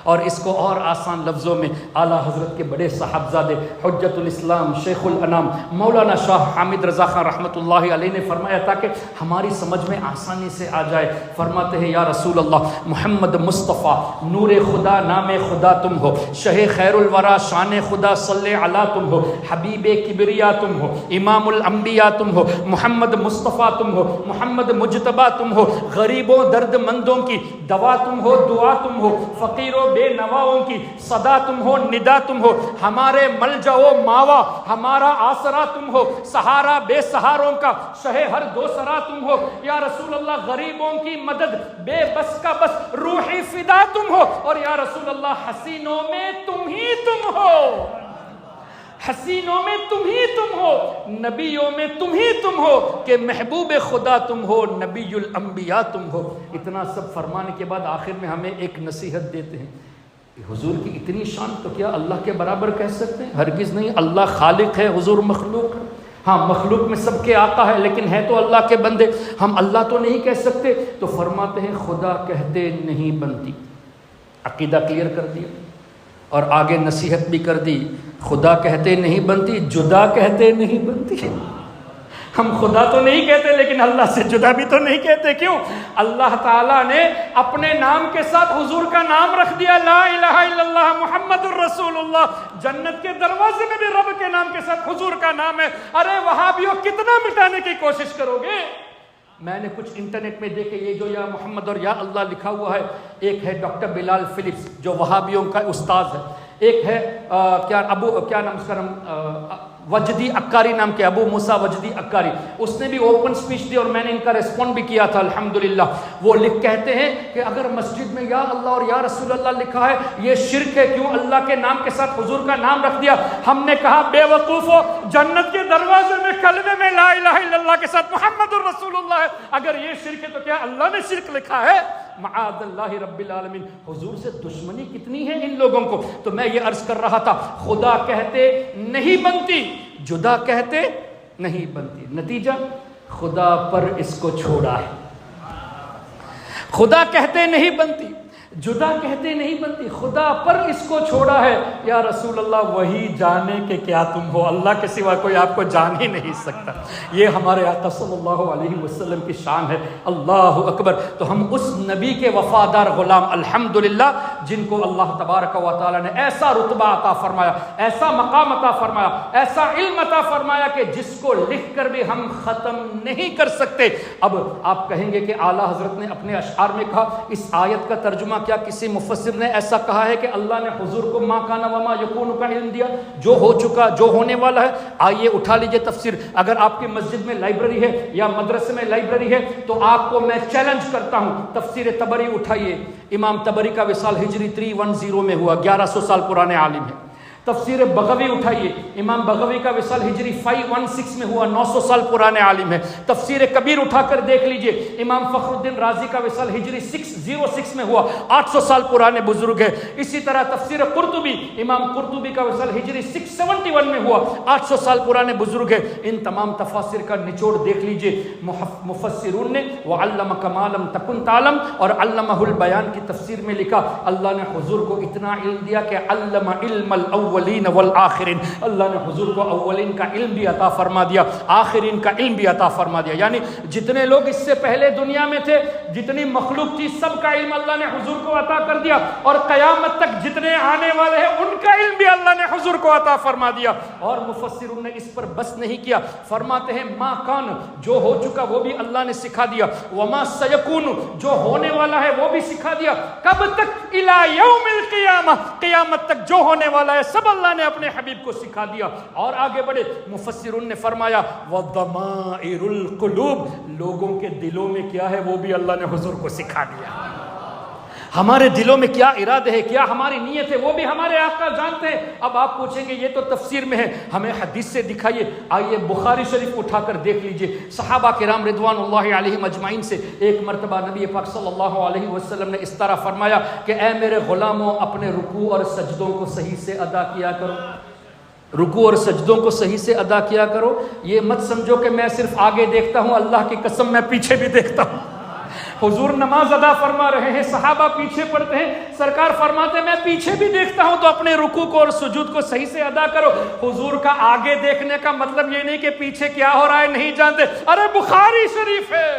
اور اس کو اور آسان لفظوں میں اعلیٰ حضرت کے بڑے صاحبزادے حجت الاسلام شیخ الانام مولانا شاہ حامد رضا خان رحمۃ اللہ علیہ نے فرمایا تاکہ ہماری سمجھ میں آسانی سے آ جائے، فرماتے ہیں یا رسول اللہ محمد مصطفیٰ نور خدا نام خدا تم ہو، شہ خیر الورا شان خدا صلی علی تم ہو، حبیب کبریا تم ہو، امام الانبیاء تم ہو، محمد مصطفیٰ تم ہو، محمد مجتبیٰ تم ہو، غریبوں درد مندوں کی دوا تم ہو، دعا تم ہو، فقیروں بے نواؤں کی صدا تم ہو، ندا تم ہو، ہمارے ملجا و ماوا ہمارا آسرا تم ہو، سہارا بے سہاروں کا شہ ہر دو سرا تم ہو، یا رسول اللہ غریبوں کی مدد بے بس کا بس روحی فدا تم ہو، اور یا رسول اللہ حسینوں میں تم ہی تم ہو، حسینوں میں تم ہی تم ہو، نبیوں میں تم ہی تم ہو، کہ محبوب خدا تم ہو، نبی الانبیاء تم ہو۔ اتنا سب فرمانے کے بعد آخر میں ہمیں ایک نصیحت دیتے ہیں، حضور کی اتنی شان تو کیا اللہ کے برابر کہہ سکتے ہیں؟ ہرگز نہیں، اللہ خالق ہے، حضور مخلوق ہے۔ ہاں مخلوق میں سب کے آقا ہے، لیکن ہے تو اللہ کے بندے، ہم اللہ تو نہیں کہہ سکتے۔ تو فرماتے ہیں خدا کہتے نہیں بنتی، عقیدہ کلیئر کر دیا اور آگے نصیحت بھی کر دی، خدا کہتے نہیں بنتی، جدا کہتے نہیں بنتی۔ ہم خدا تو نہیں کہتے لیکن اللہ سے جدا بھی تو نہیں کہتے، کیوں؟ اللہ تعالیٰ نے اپنے نام کے ساتھ حضور کا نام رکھ دیا، لا الہ الا اللہ محمد الرسول اللہ۔ جنت کے دروازے میں بھی رب کے نام کے ساتھ حضور کا نام ہے۔ ارے وہابیوں کتنا مٹانے کی کوشش کرو گے؟ میں نے کچھ انٹرنیٹ میں دیکھے، یہ جو یا محمد اور یا اللہ لکھا ہوا ہے، ایک ہے ڈاکٹر بلال فلپس جو وہابیوں کا استاذ ہے، ایک ہے کیا نام اس کا نام وجدی اکاری نام کے، ابو موسیٰ وجدی اکاری، اس نے بھی اوپن سپیچ دی اور میں نے ان کا ریسپونڈ بھی کیا تھا الحمدللہ۔ وہ کہتے ہیں کہ اگر مسجد میں یا اللہ اور یا رسول اللہ لکھا ہے یہ شرک ہے، کیوں اللہ کے نام کے ساتھ حضور کا نام رکھ دیا؟ ہم نے کہا بے وقوفو، جنت کے دروازے میں کلمے میں لا الہ الا اللہ کے ساتھ محمد الرسول اللہ ہے، اگر یہ شرک ہے تو کیا اللہ نے شرک لکھا ہے؟ معاذ اللہ رب العالمین۔ حضور سے دشمنی کتنی ہے ان لوگوں کو۔ تو میں یہ عرض کر رہا تھا، خدا کہتے نہیں بنتی، جدا کہتے نہیں بنتی، نتیجہ خدا پر اس کو چھوڑا ہے۔ خدا کہتے نہیں بنتی، جدا کہتے نہیں بنتی، خدا پر اس کو چھوڑا ہے۔ یا رسول اللہ وہی جانے کہ کیا تم ہو، اللہ کے سوا کوئی آپ کو جان ہی نہیں سکتا۔ یہ ہمارے آقا صلی اللہ علیہ وسلم کی شان ہے، اللہ اکبر۔ تو ہم اس نبی کے وفادار غلام الحمدللہ، جن کو اللہ تبارک و تعالی نے ایسا رتبہ عطا فرمایا، ایسا مقام عطا فرمایا، ایسا علم عطا فرمایا کہ جس کو لکھ کر بھی ہم ختم نہیں کر سکتے۔ اب آپ کہیں گے کہ اعلیٰ حضرت نے اپنے اشعار میں کہا، اس آیت کا ترجمہ کیا کسی مفسر نے ایسا کہا ہے کہ اللہ نے حضور کو ما کان وما یکون کا علم دیا، جو ہو چکا جو ہونے والا ہے؟ آئیے اٹھا لیجئے تفسیر، اگر آپ کی مسجد میں لائبریری ہے یا مدرسے میں لائبریری ہے تو آپ کو میں چیلنج کرتا ہوں، تفسیر طبری اٹھائیے۔ امام طبری کا وصال ہجری 310 میں ہوا، 1100 سال پرانے عالم ہے۔ تفسیر بغوی اٹھائیے، امام بغوی کا وصال ہجری 516 میں ہوا، 900 سال پرانے عالم ہے۔ تفسیر کبیر اٹھا کر دیکھ لیجئے، امام فخر الدین رازی کا وصال ہجری 606 میں ہوا، 800 سال پرانے بزرگ ہے۔ اسی طرح تفسیر قرطبی، امام قرطبی کا وصال ہجری 671 میں ہوا، 800 سال پرانے بزرگ ہے۔ ان تمام تفاسیر کا نچوڑ دیکھ لیجئے، مفسرون نے وَعَلَّمَكَ مَا لَمْ تَكُنْ تَعْلَمْ اور علمہ البیان کی تفسیر میں لکھا، اللہ نے حضور کو اتنا علم دیا کہ علم علم الاولین والآخرین، اللہ نے حضور کو اولین کا علم بھی عطا فرما دیا، آخرین کا علم بھی عطا فرما دیا۔ یعنی جتنے لوگ اس سے پہلے دنیا میں تھے، جتنی مخلوق تھی، سب کا علم اللہ نے حضور کو عطا کر دیا، اور قیامت تک جتنے آنے والے ہیں ان کا علم بھی اللہ نے حضور کو عطا فرما دیا۔ اور مفسرون نے اس پر بس نہیں کیا، فرماتے ہیں ما کان، جو ہو چکا وہ بھی اللہ نے سکھا دیا، وما سیکون، جو ہونے والا ہے وہ بھی سکھا دیا۔ کب تک؟ الی یوم القیامہ، قیامت تک جو ہونے والا ہے سب اللہ نے اپنے حبیب کو سکھا دیا۔ اور آگے بڑھے، مفسرون نے فرمایا وَضَمَائِرُ الْقُلُوبِ، لوگوں کے دلوں میں کیا ہے وہ بھی اللہ نے حضور کو سکھا دیا۔ ہمارے دلوں میں کیا ارادے ہے، کیا ہماری نیت ہے، وہ بھی ہمارے آقا جانتے ہیں۔ اب آپ پوچھیں گے یہ تو تفسیر میں ہے، ہمیں حدیث سے دکھائیے۔ آئیے بخاری شریف اٹھا کر دیکھ لیجئے، صحابہ کرام رضوان اللہ علیہم اجمعین سے ایک مرتبہ نبی پاک صلی اللہ علیہ وسلم نے اس طرح فرمایا کہ اے میرے غلاموں، اپنے رکوع اور سجدوں کو صحیح سے ادا کیا کرو، رکوع اور سجدوں کو صحیح سے ادا کیا کرو۔ یہ مت سمجھو کہ میں صرف آگے دیکھتا ہوں، اللہ کی قسم میں پیچھے بھی دیکھتا ہوں۔ حضور نماز ادا فرما رہے ہیں، صحابہ پیچھے پڑتے ہیں، سرکار فرماتے ہیں میں پیچھے بھی دیکھتا ہوں تو اپنے رکوع کو اور سجود کو صحیح سے ادا کرو۔ حضور کا آگے دیکھنے کا مطلب یہ نہیں کہ پیچھے کیا ہو رہا ہے نہیں جانتے، ارے بخاری شریف ہے،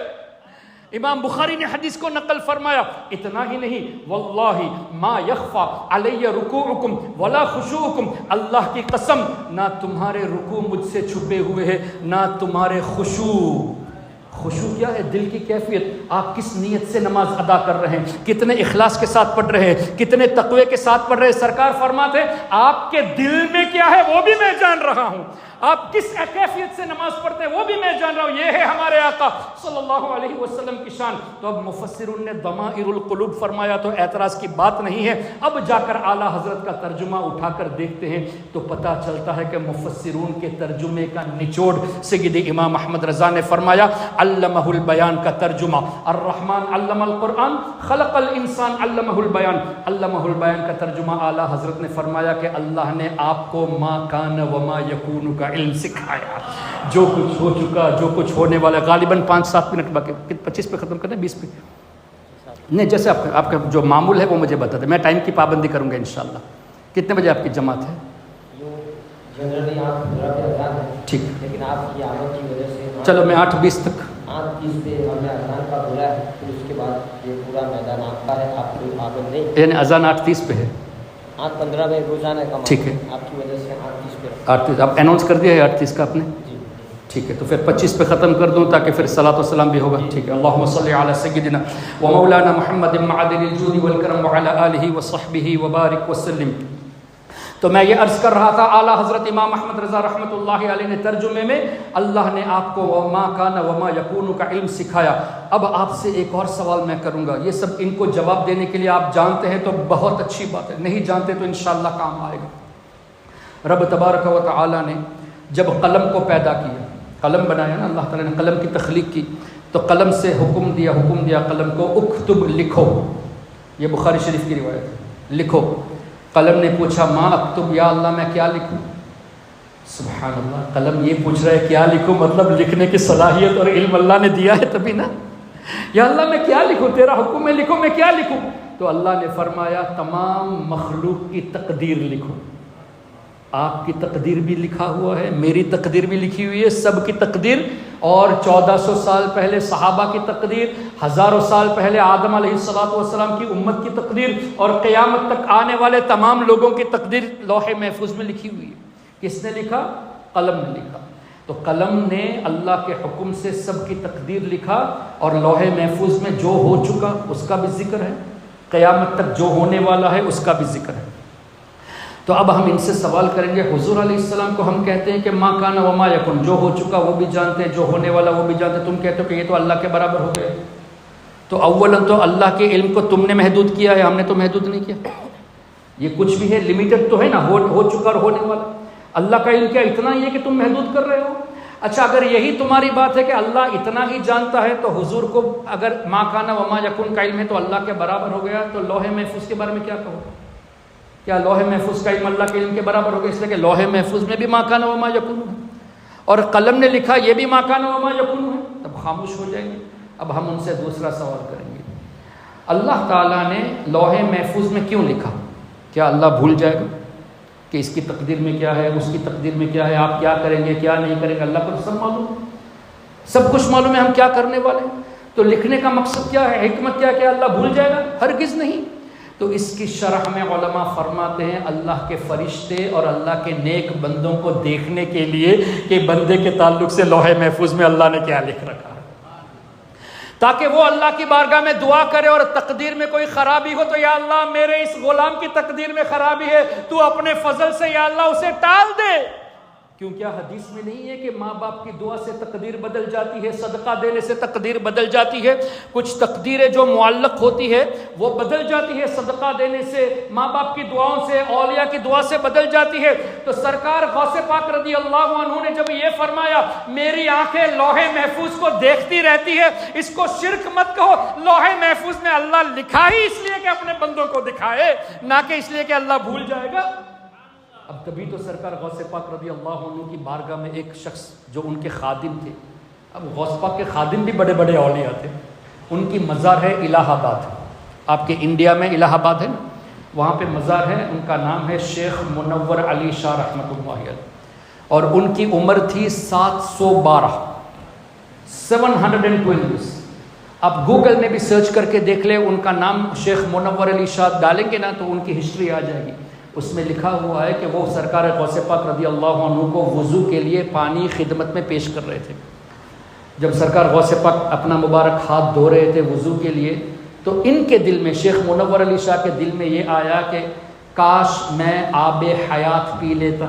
امام بخاری نے حدیث کو نقل فرمایا۔ اتنا ہی نہیں، واللہ ما یخفا علی رکوعکم ولا خشوعکم، اللہ کی قسم نہ تمہارے رکوع مجھ سے چھپے ہوئے ہیں نہ تمہارے خشوع۔ خشوع کیا ہے؟ دل کی کیفیت، آپ کس نیت سے نماز ادا کر رہے ہیں، کتنے اخلاص کے ساتھ پڑھ رہے ہیں، کتنے تقوی کے ساتھ پڑھ رہے ہیں۔ سرکار فرماتے ہیں آپ کے دل میں کیا ہے وہ بھی میں جان رہا ہوں، آپ کس کیفیت سے نماز پڑھتے ہیں وہ بھی میں جان رہا ہوں۔ یہ ہے ہمارے آقا صلی اللہ علیہ وسلم کی شان۔ تو اب مفسرون نے ضمائر القلوب فرمایا تو اعتراض کی بات نہیں ہے۔ اب جا کر اعلیٰ حضرت کا ترجمہ اٹھا کر دیکھتے ہیں تو پتہ چلتا ہے کہ مفسرون کے ترجمے کا نچوڑ سیدی امام احمد رضا نے فرمایا علمہ البیان کا ترجمہ، الرحمن علم القرآن خلق الانسان علمہ البیان، علمہ البیان کا ترجمہ اعلیٰ حضرت نے فرمایا کہ اللہ نے آپ کو ما کان وما یکون کا علم سکھایا، جو کچھ ہو چکا جو کچھ ہونے والا۔ غالباً 5-7 منٹ باقی، 25 پہ ختم کرنا ہے 20 پہ نہیں، جیسے آپ کا جو معمول ہے وہ مجھے بتا دیں، میں ٹائم کی پابندی کروں گا انشاءاللہ۔ کتنے بجے آپ کی جماعت ہے؟ جنرلی 8:15 پہ اذان ہے، ٹھیک، لیکن آپ کی آمد کی وجہ سے چلو میں 8:20 تک 8:30 پہ ہم نے اذان کا بولا ہے، پھر اس کے بعد یہ پورا میدان آپ کا ہے، آپ کوئی پابند نہیں، یعنی اذان 8:30 پہ ہے، 8:15 میں روزانہ کا ٹھیک ہے، آپ کی وجہ سے 8:30 پہ 8:30 آپ اناؤنس کر دیا ہے 8:30 کا آپ نے؟ جی ٹھیک ہے، تو پھر 25 پہ ختم کر دوں تاکہ پھر صلاۃ و سلام بھی ہوگا۔ ٹھیک ہے، اللہم صلی علی سیدنا و مولانا محمد معدن الجود والکرم وعلی آلہ وصحبہ وبارک وسلم۔ تو میں یہ عرض کر رہا تھا اعلیٰ حضرت امام احمد رضا رحمۃ اللہ علیہ نے ترجمے میں اللہ نے آپ کو وما کان وما یکون کا علم سکھایا۔ اب آپ سے ایک اور سوال میں کروں گا، یہ سب ان کو جواب دینے کے لیے آپ جانتے ہیں تو بہت اچھی بات ہے، نہیں جانتے تو انشاءاللہ کام آئے گا۔ رب تبارک و تعالی نے جب قلم کو پیدا کیا، قلم بنایا نا اللہ تعالیٰ نے، قلم کی تخلیق کی تو قلم سے حکم دیا قلم کو اکتب لکھو، یہ بخاری شریف کی روایت ہے، لکھو۔ قلم نے پوچھا ما اکتب یا اللہ میں کیا لکھوں؟ سبحان اللہ، قلم یہ پوچھ رہا ہے کیا لکھوں، مطلب لکھنے کی صلاحیت اور علم اللہ نے دیا ہے تبھی نا۔ یا اللہ میں کیا لکھوں، تیرا حکم ہے لکھو، میں کیا لکھوں؟ تو اللہ نے فرمایا تمام مخلوق کی تقدیر لکھو۔ آپ کی تقدیر بھی لکھا ہوا ہے، میری تقدیر بھی لکھی ہوئی ہے، سب کی تقدیر، اور 1400 سال پہلے صحابہ کی تقدیر، ہزاروں سال پہلے آدم علیہ السلام کی امت کی تقدیر، اور قیامت تک آنے والے تمام لوگوں کی تقدیر لوح محفوظ میں لکھی ہوئی ہے۔ کس نے لکھا؟ قلم نے لکھا۔ تو قلم نے اللہ کے حکم سے سب کی تقدیر لکھا، اور لوح محفوظ میں جو ہو چکا اس کا بھی ذکر ہے، قیامت تک جو ہونے والا ہے اس کا بھی ذکر ہے۔ تو اب ہم ان سے سوال کریں گے، حضور علیہ السلام کو ہم کہتے ہیں کہ ما کان وما یکن، جو ہو چکا وہ بھی جانتے ہیں، جو ہونے والا وہ بھی جانتے ہیں، تم کہتے ہو کہ یہ تو اللہ کے برابر ہو گئے۔ تو اولاً تو اللہ کے علم کو تم نے محدود کیا ہے، ہم نے تو محدود نہیں کیا، یہ کچھ بھی ہے لمیٹڈ تو ہے نا، ہو چکا اور ہونے والا۔ اللہ کا علم کیا اتنا ہی ہے کہ تم محدود کر رہے ہو؟ اچھا اگر یہی تمہاری بات ہے کہ اللہ اتنا ہی جانتا ہے تو حضور کو اگر ما کان وما یکن کا علم ہے تو اللہ کے برابر ہو گیا، تو لوح محفوظ کے بارے میں کیا کہو؟ کیا لوح محفوظ کا علم اللہ کے علم کے برابر ہو گیا؟ اس لیے کہ لوح محفوظ میں بھی ما کان وما یکون ہے، اور قلم نے لکھا یہ بھی ما کان وما یکون ہے، تب خاموش ہو جائیں گے۔ اب ہم ان سے دوسرا سوال کریں گے، اللہ تعالیٰ نے لوح محفوظ میں کیوں لکھا؟ کیا اللہ بھول جائے گا کہ اس کی تقدیر میں کیا ہے، اس کی تقدیر میں کیا ہے، آپ کیا کریں گے کیا نہیں کریں گے؟ اللہ کو سب معلوم ہے، سب کچھ معلوم ہے ہم کیا کرنے والے ہیں۔ تو لکھنے کا مقصد کیا ہے، حکمت کیا ہے کہ اللہ بھول جائے گا؟ ہرگز نہیں۔ تو اس کی شرح میں علماء فرماتے ہیں اللہ کے فرشتے اور اللہ کے نیک بندوں کو دیکھنے کے لیے کہ بندے کے تعلق سے لوح محفوظ میں اللہ نے کیا لکھ رکھا ہے، تاکہ وہ اللہ کی بارگاہ میں دعا کرے اور تقدیر میں کوئی خرابی ہو تو یا اللہ میرے اس غلام کی تقدیر میں خرابی ہے، تو اپنے فضل سے یا اللہ اسے ٹال دے۔ کیوں کیا حدیث میں نہیں ہے کہ ماں باپ کی دعا سے تقدیر بدل جاتی ہے، صدقہ دینے سے تقدیر بدل جاتی ہے؟ کچھ تقدیریں جو معلق ہوتی ہے وہ بدل جاتی ہے، صدقہ دینے سے، ماں باپ کی دعاؤں سے، اولیاء کی دعا سے بدل جاتی ہے۔ تو سرکار غوث پاک رضی اللہ عنہ نے جب یہ فرمایا میری آنکھیں لوح محفوظ کو دیکھتی رہتی ہے، اس کو شرک مت کہو، لوح محفوظ میں اللہ لکھا ہی اس لیے کہ اپنے بندوں کو دکھائے، نہ کہ اس لیے کہ اللہ بھول جائے گا۔ اب تبھی تو سرکار غوث پاک رضی اللہ عنہ کی بارگاہ میں ایک شخص جو ان کے خادم تھے، اب غوث پاک کے خادم بھی بڑے بڑے اولیاء تھے، ان کی مزار ہے الہ آباد، آپ کے انڈیا میں الہ آباد ہے نا، وہاں پہ مزار ہے، ان کا نام ہے شیخ منور علی شاہ رحمۃ اللہ علیہ، اور ان کی عمر تھی 712 712۔ آپ گوگل میں بھی سرچ کر کے دیکھ لیں، ان کا نام شیخ منور علی شاہ ڈالیں گے نا تو ان کی ہسٹری آ جائے گی۔ اس میں لکھا ہوا ہے کہ وہ سرکار غوث پاک رضی اللہ عنہ کو وضو کے لیے پانی خدمت میں پیش کر رہے تھے۔ جب سرکار غوث پاک اپنا مبارک ہاتھ دھو رہے تھے وضو کے لیے، تو ان کے دل میں، شیخ منور علی شاہ کے دل میں یہ آیا کہ کاش میں آب حیات پی لیتا۔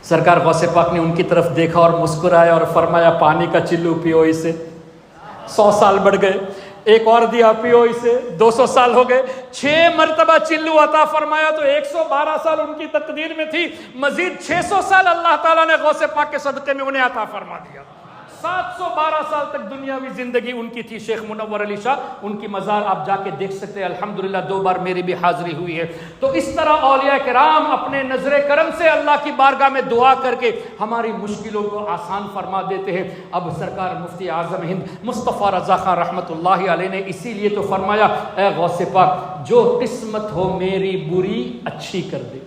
سرکار غوث پاک نے ان کی طرف دیکھا اور مسکرایا اور فرمایا پانی کا چلو پیو اسے۔ 100 سال بڑھ گئے، ایک اور دیا پیو اسے، 200 سال ہو گئے، 6 مرتبہ چلو عطا فرمایا تو 112 سال ان کی تقدیر میں تھی، مزید 600 سال اللہ تعالیٰ نے غوث پاک کے صدقے میں انہیں عطا فرما دیا۔ 712 سال تک دنیاوی زندگی ان کی تھی شیخ منور علی شاہ۔ ان کی مزار آپ جا کے دیکھ سکتے ہیں، الحمدللہ 2 بار میری بھی حاضری ہوئی ہے۔ تو اس طرح اولیاء کرام اپنے نظر کرم سے اللہ کی بارگاہ میں دعا کر کے ہماری مشکلوں کو آسان فرما دیتے ہیں۔ اب سرکار مفتی اعظم ہند مصطفیٰ رضا خان رحمۃ اللہ علیہ نے اسی لیے تو فرمایا، اے غوث پاک جو قسمت ہو میری بری اچھی کر دے،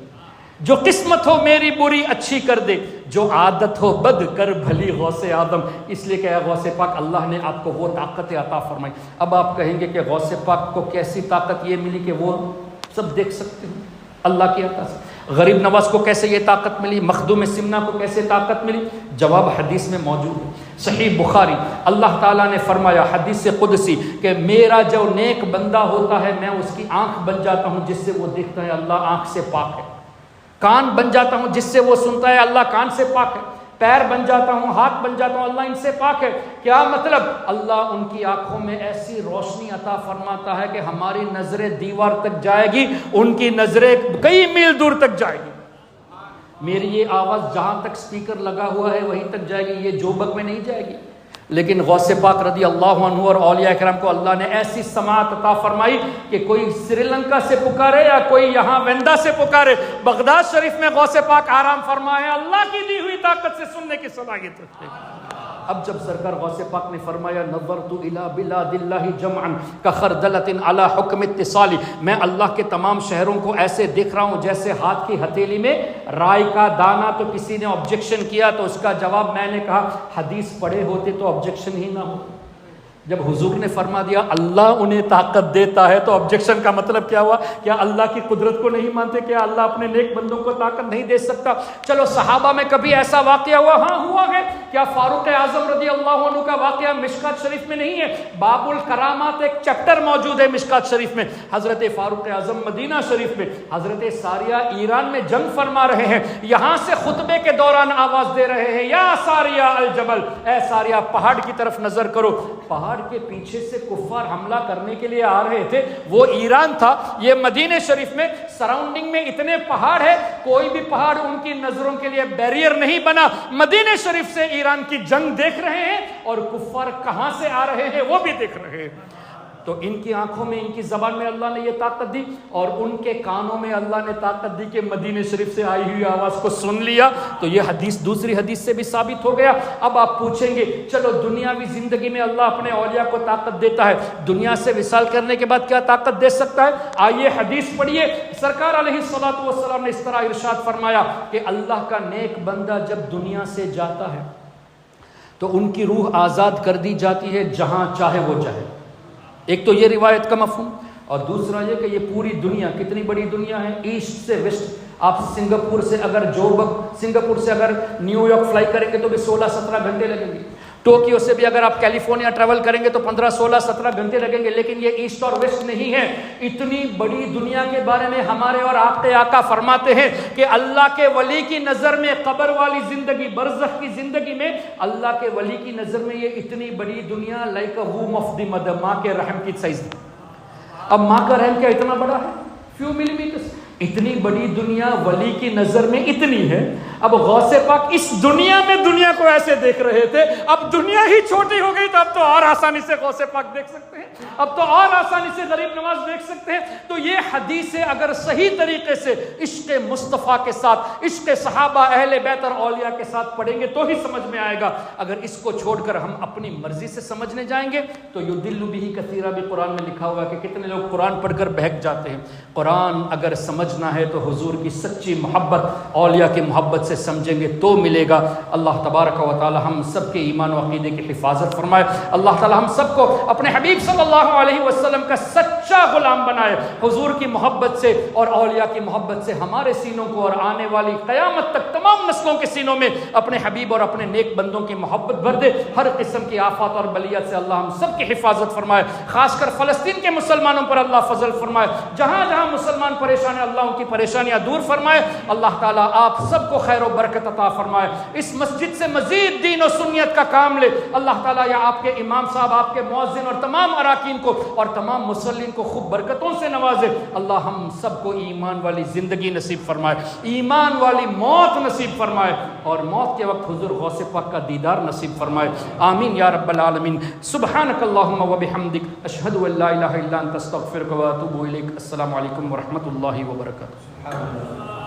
جو قسمت ہو میری بری اچھی کر دے، جو عادت ہو بد کر بھلی غوث آدم۔ اس لیے کہ اے غوث پاک اللہ نے آپ کو وہ طاقت عطا فرمائی۔ اب آپ کہیں گے کہ غوث پاک کو کیسی طاقت یہ ملی کہ وہ سب دیکھ سکتے ہیں؟ اللہ کی عطا سے۔ غریب نواز کو کیسے یہ طاقت ملی؟ مخدوم سمنا کو کیسے طاقت ملی؟ جواب حدیث میں موجود ہے، صحیح بخاری۔ اللہ تعالیٰ نے فرمایا حدیث قدسی کہ میرا جو نیک بندہ ہوتا ہے میں اس کی آنکھ بن جاتا ہوں جس سے وہ دیکھتا ہے، اللہ آنکھ سے پاک ہے۔ کان بن جاتا ہوں جس سے وہ سنتا ہے، اللہ کان سے پاک ہے۔ پیر بن جاتا ہوں، ہاتھ بن جاتا ہوں، اللہ ان سے پاک ہے۔ کیا مطلب؟ اللہ ان کی آنکھوں میں ایسی روشنی عطا فرماتا ہے کہ ہماری نظریں دیوار تک جائے گی، ان کی نظریں کئی میل دور تک جائے گی۔ میری یہ آواز جہاں تک سپیکر لگا ہوا ہے وہیں تک جائے گی، یہ جوبک میں نہیں جائے گی۔ لیکن غوث پاک رضی اللہ عنہ اور اولیاء کرام کو اللہ نے ایسی سماعت عطا فرمائی کہ کوئی سری لنکا سے پکارے یا کوئی یہاں ویندا سے پکارے، بغداد شریف میں غوث پاک آرام فرمائے، اللہ کی دی ہوئی طاقت سے سننے کی صلاحیت رکھتے ہیں۔ اب جب سرکار غوث پاک نے فرمایا نظرت الی بلاد اللہ جمعا کخردلۃ علی حکم اتصال، میں اللہ کے تمام شہروں کو ایسے دیکھ رہا ہوں جیسے ہاتھ کی ہتھیلی میں رائی کا دانہ۔ تو کسی نے آبجیکشن کیا تو اس کا جواب میں نے کہا حدیث پڑھے ہوتے تو آبجیکشن ہی نہ ہو۔ جب حضور نے فرما دیا اللہ انہیں طاقت دیتا ہے تو آبجیکشن کا مطلب کیا ہوا؟ کیا اللہ کی قدرت کو نہیں مانتے؟ کیا اللہ اپنے نیک بندوں کو طاقت نہیں دے سکتا؟ چلو صحابہ میں کبھی ایسا واقعہ ہوا؟ ہاں ہوا ہے۔ کیا فاروق اعظم رضی اللہ عنہ کا واقعہ مشکات شریف میں نہیں ہے؟ باب الکرامات ایک چیپٹر موجود ہے مشکات شریف میں۔ حضرت فاروق اعظم مدینہ شریف میں، حضرت ساریہ ایران میں جنگ فرما رہے ہیں، یہاں سے خطبے کے دوران آواز دے رہے ہیں یا ساریہ الجبل، اے ساریہ پہاڑ کی طرف نظر کرو۔ پہاڑ کے پیچھے سے کفار حملہ کرنے کے لیے آ رہے تھے، وہ ایران تھا، یہ مدینہ شریف میں سراؤنڈنگ میں اتنے پہاڑ ہے، کوئی بھی پہاڑ ان کی نظروں کے لیے بیریئر نہیں بنا۔ مدینہ شریف سے ایران کی جنگ دیکھ رہے ہیں اور کفار کہاں سے آ رہے ہیں وہ بھی دیکھ رہے ہیں۔ تو ان کی آنکھوں میں، ان کی زبان میں اللہ نے یہ طاقت دی، اور ان کے کانوں میں اللہ نے طاقت دی کہ مدینہ شریف سے آئی ہوئی آواز کو سن لیا۔ تو یہ حدیث دوسری حدیث سے بھی ثابت ہو گیا۔ اب آپ پوچھیں گے چلو دنیاوی زندگی میں اللہ اپنے اولیاء کو طاقت دیتا ہے، دنیا سے وصال کرنے کے بعد کیا طاقت دے سکتا ہے؟ آئیے حدیث پڑھیے۔ سرکار علیہ الصلوۃ والسلام نے اس طرح ارشاد فرمایا کہ اللہ کا نیک بندہ جب دنیا سے جاتا ہے تو ان کی روح آزاد کر دی جاتی ہے جہاں چاہے وہ جائے۔ ایک تو یہ روایت کا مفہوم، اور دوسرا یہ کہ یہ پوری دنیا کتنی بڑی دنیا ہے، ایسٹ سے ویسٹ۔ آپ سنگاپور سے اگر سنگاپور سے اگر نیو یارک فلائی کریں گے تو بھی 16-17 گھنٹے لگیں گے۔ ٹوکیو سے بھی اگر آپ کیلیفورنیا ٹریول کریں گے تو 15-16-17 گھنٹے لگیں گے۔ لیکن یہ ایسٹ اور ویسٹ نہیں ہے، اتنی بڑی دنیا کے بارے میں ہمارے اور آپ کے آقا فرماتے ہیں کہ اللہ کے ولی کی نظر میں قبر والی زندگی، برزخ کی زندگی میں اللہ کے ولی کی نظر میں یہ اتنی بڑی دنیا like a womb of the mother, ماں کے رحم کی سائز۔ اب ماں کا رحم کیا اتنا بڑا ہے؟ فیو ملی میٹرز۔ اتنی بڑی دنیا ولی کی نظر میں اتنی ہے۔ اب غوث پاک اس دنیا میں دنیا کو ایسے دیکھ رہے تھے، اب اب دنیا ہی چھوٹی ہو گئی تو اب تو اور آسانی سے غوث پاک دیکھ سکتے ہیں، اب تو اور آسانی سے غریب نواز دیکھ سکتے ہیں۔ تو یہ حدیثیں اگر صحیح طریقے سے عشق مصطفیٰ کے ساتھ، عشق صحابہ اہل بیت اور اولیاء کے ساتھ پڑھیں گے تو ہی سمجھ میں آئے گا۔ اگر اس کو چھوڑ کر ہم اپنی مرضی سے سمجھنے جائیں گے تو یضل بہ کثیرا بھی قرآن میں لکھا ہوا ہے کہ کتنے لوگ قرآن پڑھ کر بہک جاتے ہیں۔ قرآن اگر سمجھنا ہے تو حضور کی سچی محبت، اولیاء کی محبت سے سمجھیں گے تو ملے گا۔ اللہ تبارک و تعالی ہم سب کے ایمان و عقیدے کی حفاظت فرمائے۔ اللہ تعالی ہم سب کو اپنے حبیب صلی اللہ علیہ وسلم کا سچا غلام بنائے، حضور کی محبت سے اور اولیاء کی محبت سے ہمارے سینوں کو اور آنے والی قیامت تک تمام نسلوں کے سینوں میں اپنے حبیب اور اپنے نیک بندوں کی محبت بھر دے۔ ہر قسم کی آفات اور بلیات سے اللہ ہم سب کی حفاظت فرمائے، خاص کر فلسطین کے مسلمانوں پر اللہ فضل فرمائے، جہاں جہاں مسلمان پریشان ہیں اللہ ان کی پریشانیاں دور فرمائے۔ اللہ تعالیٰ آپ سب کو خیر و برکت عطا فرمائے، اس مسجد سے مزید دین و سنیت کا کام لے۔ اللہ تعالیٰ یا آپ کے امام صاحب، آپ کے مؤذن اور تمام اراکین کو اور تمام مصلین کو خوب برکتوں سے نوازے۔ اللہ ہم سب کو ایمان والی زندگی نصیب فرمائے، ایمان والی موت نصیب فرمائے، اور موت کے وقت حضور غوث پاک کا دیدار نصیب فرمائے۔ آمین یا رب العالمین۔ سبحانک اللہم و بحمدک، اشہد ان لا الہ الا انت، استغفرک و اتوب الیک۔ السلام علیکم ورحمۃ اللہ وبرکاتہ۔